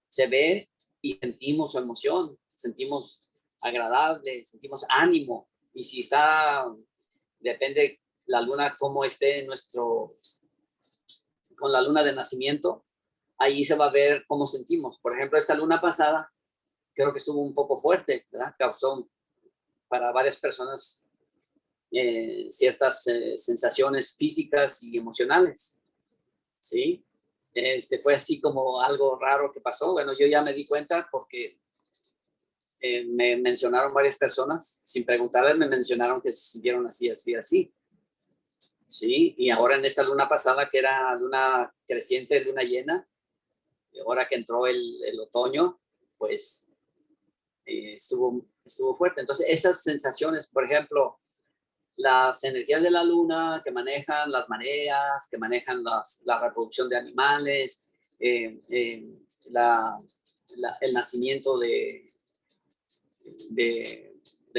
se ve y sentimos su emoción, sentimos agradable, sentimos ánimo. Y si depende la luna cómo esté con la luna de nacimiento, ahí se va a ver cómo sentimos. Por ejemplo, esta luna pasada creo que estuvo un poco fuerte, ¿verdad? Causó para varias personas ciertas sensaciones físicas y emocionales, ¿sí? Fue así como algo raro que pasó. Bueno, yo ya me di cuenta porque me mencionaron varias personas, sin preguntarles, me mencionaron que se sintieron así, así, así. Sí, y ahora en esta luna pasada, que era luna creciente, luna llena, y ahora que entró el otoño, pues estuvo fuerte. Entonces, esas sensaciones, por ejemplo, las energías de la luna que manejan las mareas, que manejan la reproducción de animales, el nacimiento de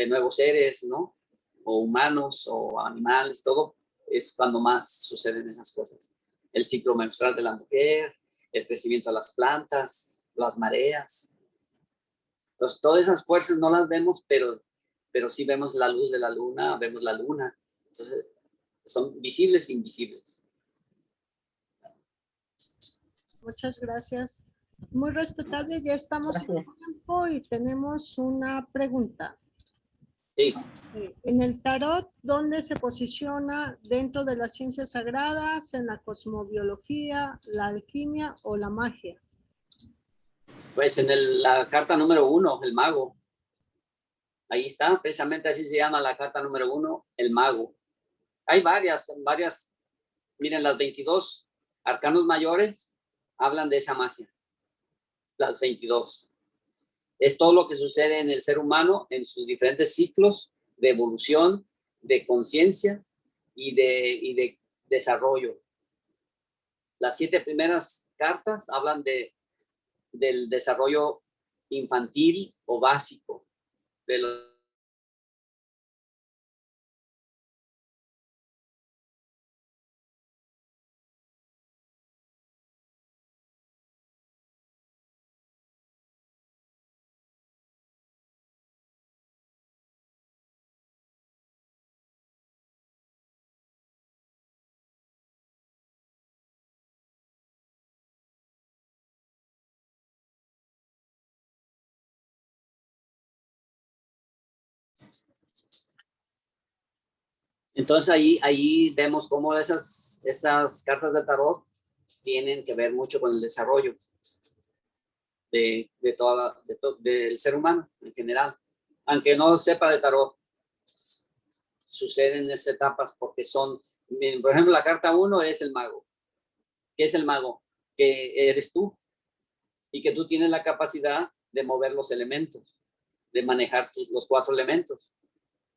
nuevos seres, ¿no? O humanos o animales, todo es cuando más suceden esas cosas. El ciclo menstrual de la mujer, el crecimiento de las plantas, las mareas. Entonces, todas esas fuerzas no las vemos, pero sí vemos la luz de la luna, vemos la luna. Entonces, son visibles e invisibles. Muchas gracias. Muy respetable, ya estamos en Gracias. tiempo y tenemos una pregunta. Sí, En el tarot, ¿dónde se posiciona dentro de las ciencias sagradas, en la cosmobiología, la alquimia o la magia? pues en la carta número 1, el mago. Ahí está, precisamente así se llama la carta número 1, el mago. Hay varias, miren, las 22 arcanos mayores hablan de esa magia. Las 22. Es todo lo que sucede en el ser humano en sus diferentes ciclos de evolución, de conciencia y de desarrollo. Las 7 primeras cartas hablan del desarrollo infantil o básico, de los Entonces ahí vemos cómo esas cartas de tarot tienen que ver mucho con el desarrollo del ser humano en general. Aunque no sepa de tarot, suceden esas etapas porque por ejemplo, la carta 1 es el mago. ¿Qué es el mago? Que eres tú y que tú tienes la capacidad de mover los elementos, de manejar los 4 elementos.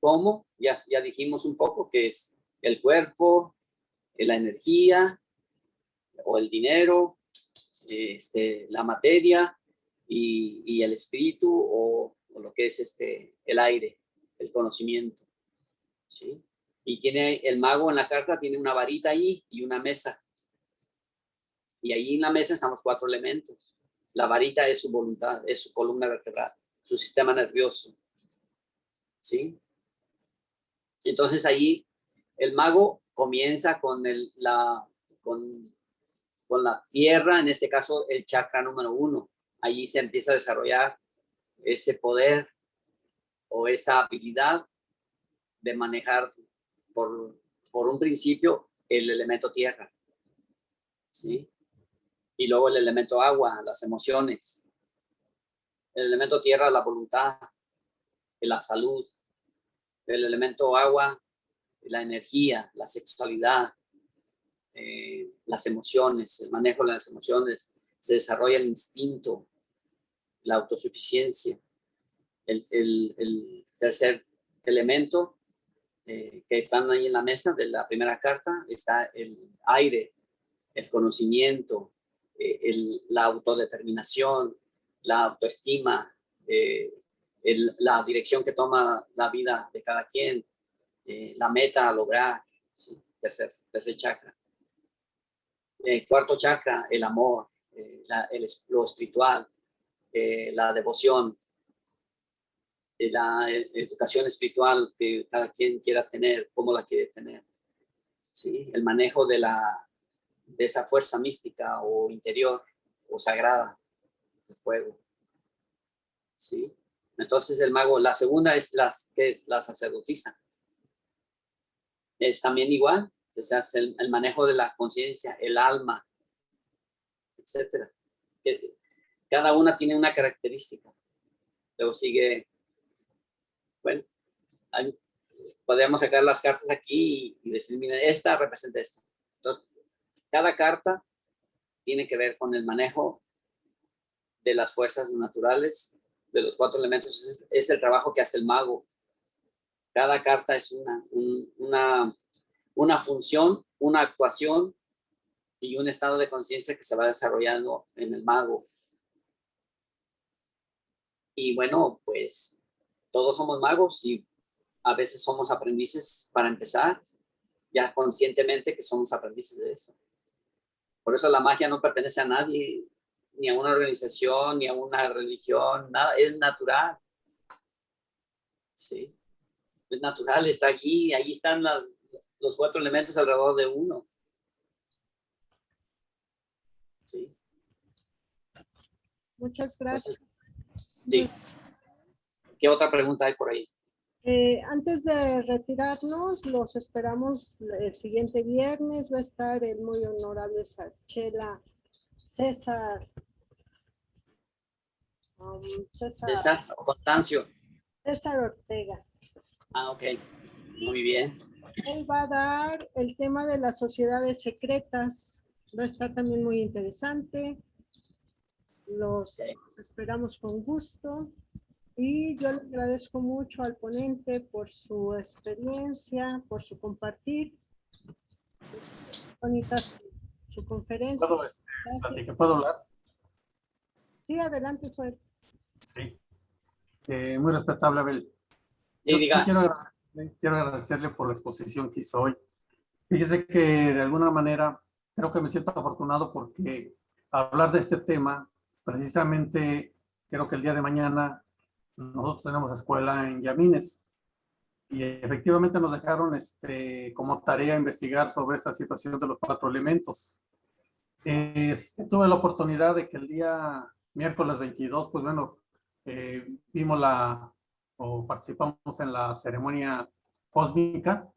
¿Cómo? Ya dijimos un poco que es el cuerpo, la energía o el dinero, la materia y el espíritu o lo que es el aire, el conocimiento, ¿sí? Y tiene el mago en la carta, tiene una varita ahí y una mesa. Y ahí en la mesa están los 4 elementos. La varita es su voluntad, es su columna vertebral, su sistema nervioso, ¿sí? Entonces ahí el mago comienza con con la tierra, en este caso el chakra número 1. Allí se empieza a desarrollar ese poder o esa habilidad de manejar por un principio el elemento tierra, ¿sí? Y luego el elemento agua, las emociones. El elemento tierra, la voluntad, la salud. El elemento agua, la energía, la sexualidad, las emociones, el manejo de las emociones. Se desarrolla el instinto, la autosuficiencia. El tercer elemento que están ahí en la mesa de la primera carta está el aire, el conocimiento, la autodeterminación, la autoestima, la dirección que toma la vida de cada quien, la meta a lograr, ¿sí? Tercer chakra. Cuarto chakra, el amor, lo espiritual, la devoción, la educación espiritual que cada quien quiera tener, cómo la quiere tener, ¿sí? El manejo de esa fuerza mística o interior o sagrada, el fuego, ¿sí? Entonces el mago, la segunda es que es la sacerdotisa. Es también igual, se hace el manejo de la conciencia, el alma, etcétera. Cada una tiene una característica. Luego sigue, bueno, podríamos sacar las cartas aquí y decir, mira, esta representa esto. Entonces, cada carta tiene que ver con el manejo de las fuerzas naturales, de los 4 elementos. Es el trabajo que hace el mago. Cada carta es una función, una actuación y un estado de conciencia que se va desarrollando en el mago. Y bueno, pues todos somos magos y a veces somos aprendices para empezar, ya conscientemente que somos aprendices de eso. Por eso la magia no pertenece a nadie, ni a una organización, ni a una religión, nada, es natural. Sí, es natural, está allí, ahí están los 4 elementos alrededor de uno. Sí. Muchas gracias. Entonces, sí. ¿Qué otra pregunta hay por ahí? Antes de retirarnos, los esperamos el siguiente viernes. Va a estar el muy honorable Sachela César. César o Constancio. César Ortega. Ah, ok. Muy bien. Él va a dar el tema de las sociedades secretas. Va a estar también muy interesante. Los esperamos con gusto. Y yo le agradezco mucho al ponente por su experiencia, por su compartir. Bonita su conferencia. ¿Puedo hablar? Sí, adelante, Joel. Sí. Muy respetable, Abel. Sí, diga. Quiero agradecerle por la exposición que hizo hoy. Fíjese que de alguna manera creo que me siento afortunado porque hablar de este tema, precisamente creo que el día de mañana nosotros tenemos escuela en Yamines y efectivamente nos dejaron como tarea investigar sobre esta situación de los 4 elementos. Tuve la oportunidad de que el día miércoles 22, pues bueno, vimos participamos en la ceremonia cósmica,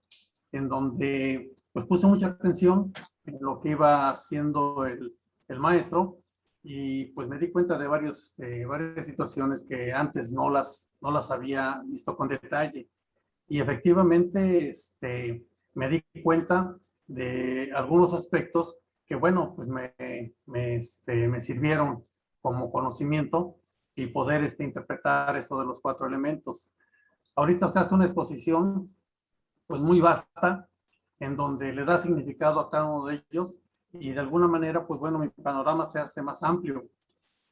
en donde pues puse mucha atención en lo que iba haciendo el maestro y pues me di cuenta de varias situaciones que antes no las había visto con detalle. Y efectivamente me di cuenta de algunos aspectos que, bueno, pues me sirvieron como conocimiento y poder interpretar esto de los 4 elementos. Ahorita se hace una exposición pues muy vasta en donde le da significado a cada uno de ellos y de alguna manera, pues bueno, mi panorama se hace más amplio.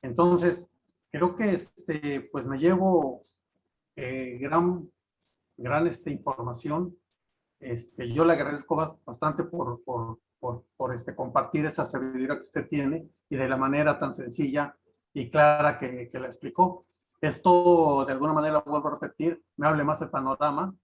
Entonces, creo que pues me llevo gran información. Yo le agradezco bastante por compartir esa sabiduría que usted tiene y de la manera tan sencilla y clara que la explicó. Esto, de alguna manera, vuelvo a repetir, me hable más el panorama,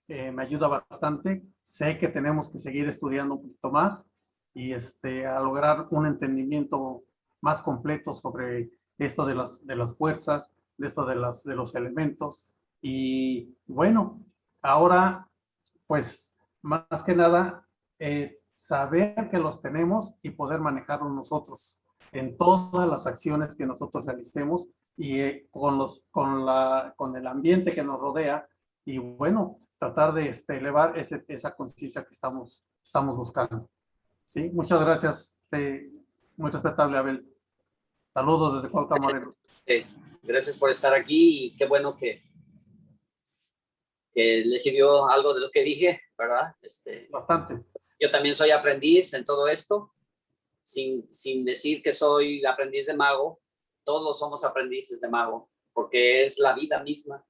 me ayuda bastante. Sé que tenemos que seguir estudiando un poquito más y a lograr un entendimiento más completo sobre esto de las fuerzas, de esto de los elementos. Y bueno, ahora, pues, más que nada, saber que los tenemos y poder manejarlos nosotros en todas las acciones que nosotros realicemos y con el ambiente que nos rodea, y bueno, tratar de elevar esa conciencia que estamos buscando. ¿Sí? Muchas gracias, muy respetable Abel. Saludos desde Cuautla, Morelos. Gracias por estar aquí y qué bueno que le sirvió algo de lo que dije, ¿verdad? Bastante. Yo también soy aprendiz en todo esto, sin decir que soy aprendiz de mago. Todos somos aprendices de mago, porque es la vida misma.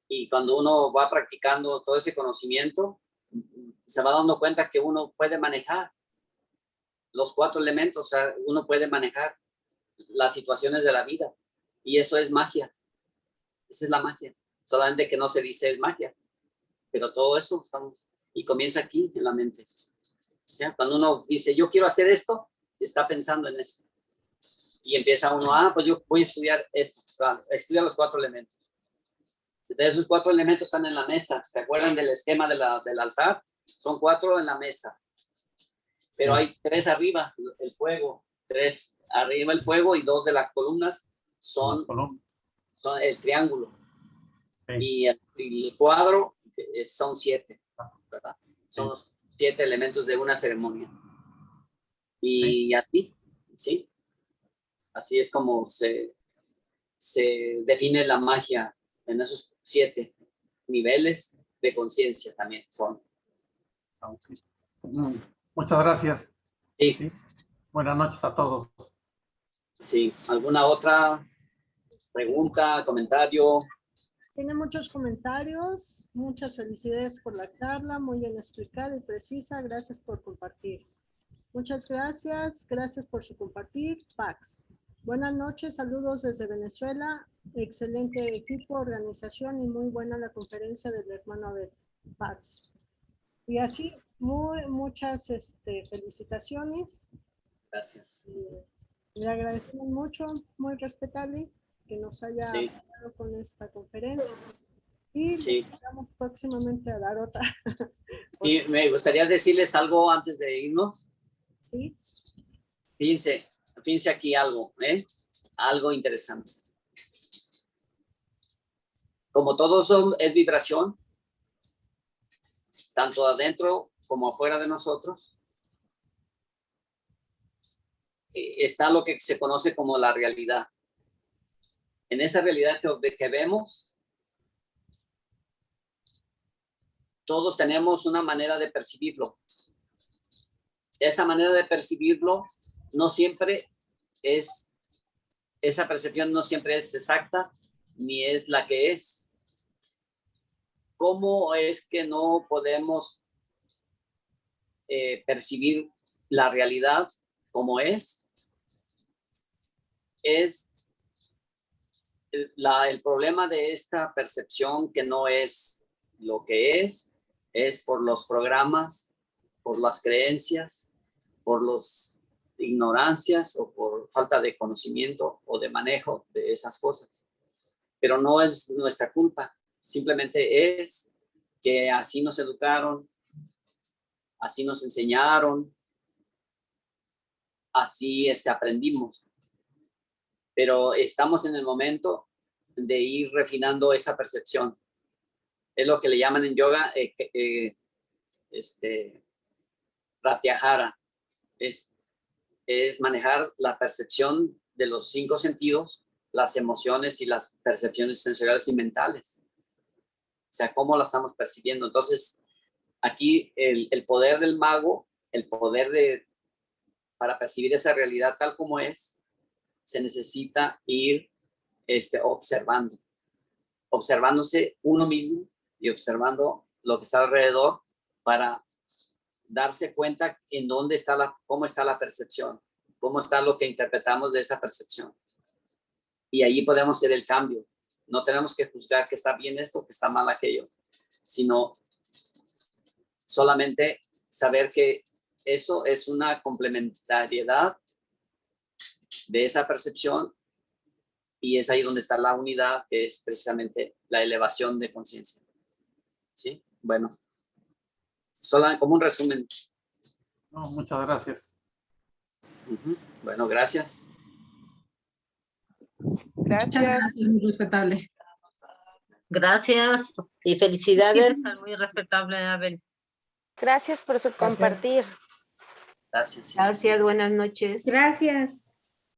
Y cuando uno va practicando todo ese conocimiento, se va dando cuenta que uno puede manejar los 4 elementos, o sea, uno puede manejar las situaciones de la vida. Y eso es magia. Esa es la magia. Solamente que no se dice es magia. Pero todo eso y comienza aquí en la mente. O sea, cuando uno dice, yo quiero hacer esto, está pensando en eso. Y empieza uno, pues yo voy a estudiar esto. Claro, estudia los 4 elementos. De esos 4 elementos están en la mesa. ¿Se acuerdan del esquema del altar? Son 4 en la mesa. Pero hay 3 arriba, el fuego. 3 arriba el fuego y 2 de las columnas son el triángulo. Sí. Y el cuadro son 7, ¿verdad? Son los 7 elementos de una ceremonia. Y así, ¿sí? Así es como se define la magia en esos 7 niveles de conciencia también son. Muchas gracias. Sí. Sí. Buenas noches a todos. Sí. ¿Alguna otra pregunta, comentario? Tiene muchos comentarios. Muchas felicidades por la charla, muy bien explicada y precisa. Gracias por compartir. Muchas gracias. Gracias por su compartir. Pax. Buenas noches, saludos desde Venezuela. Excelente equipo, organización y muy buena la conferencia del hermano Abel. Pax. Y así, muchas felicitaciones. Gracias. Le agradecemos mucho, muy respetable, que nos haya apoyado con esta conferencia. Y vamos próximamente a dar otra. Sí, me gustaría decirles algo antes de irnos. Sí. Fíjense aquí algo, algo interesante. Como todo es vibración, tanto adentro como afuera de nosotros, está lo que se conoce como la realidad. En esa realidad que vemos, todos tenemos una manera de percibirlo. Esa manera de percibirlo no siempre esa percepción no siempre es exacta, ni es la que es. ¿Cómo es que no podemos percibir la realidad como es? Es el problema de esta percepción que no es lo que es por los programas, por las creencias, por las ignorancias o por falta de conocimiento o de manejo de esas cosas. Pero no es nuestra culpa, simplemente es que así nos educaron, así nos enseñaron, así aprendimos. Pero estamos en el momento de ir refinando esa percepción. Es lo que le llaman en yoga pratyahara. Es manejar la percepción de los 5 sentidos, las emociones y las percepciones sensoriales y mentales. O sea, cómo la estamos percibiendo. Entonces, aquí el poder del mago, el poder para percibir esa realidad tal como es, se necesita ir observándose uno mismo y observando lo que está alrededor para darse cuenta en dónde está cómo está la percepción, cómo está lo que interpretamos de esa percepción. Y ahí podemos hacer el cambio. No tenemos que juzgar que está bien esto, que está mal aquello, sino solamente saber que eso es una complementariedad de esa percepción y es ahí donde está la unidad, que es precisamente la elevación de conciencia. ¿Sí? Bueno, solo como un resumen. No, muchas gracias. Bueno, gracias. Gracias. Muy respetable. Gracias y felicidades al muy respetable Abel. Gracias por su compartir. Gracias. Sí. Gracias, buenas noches. Gracias.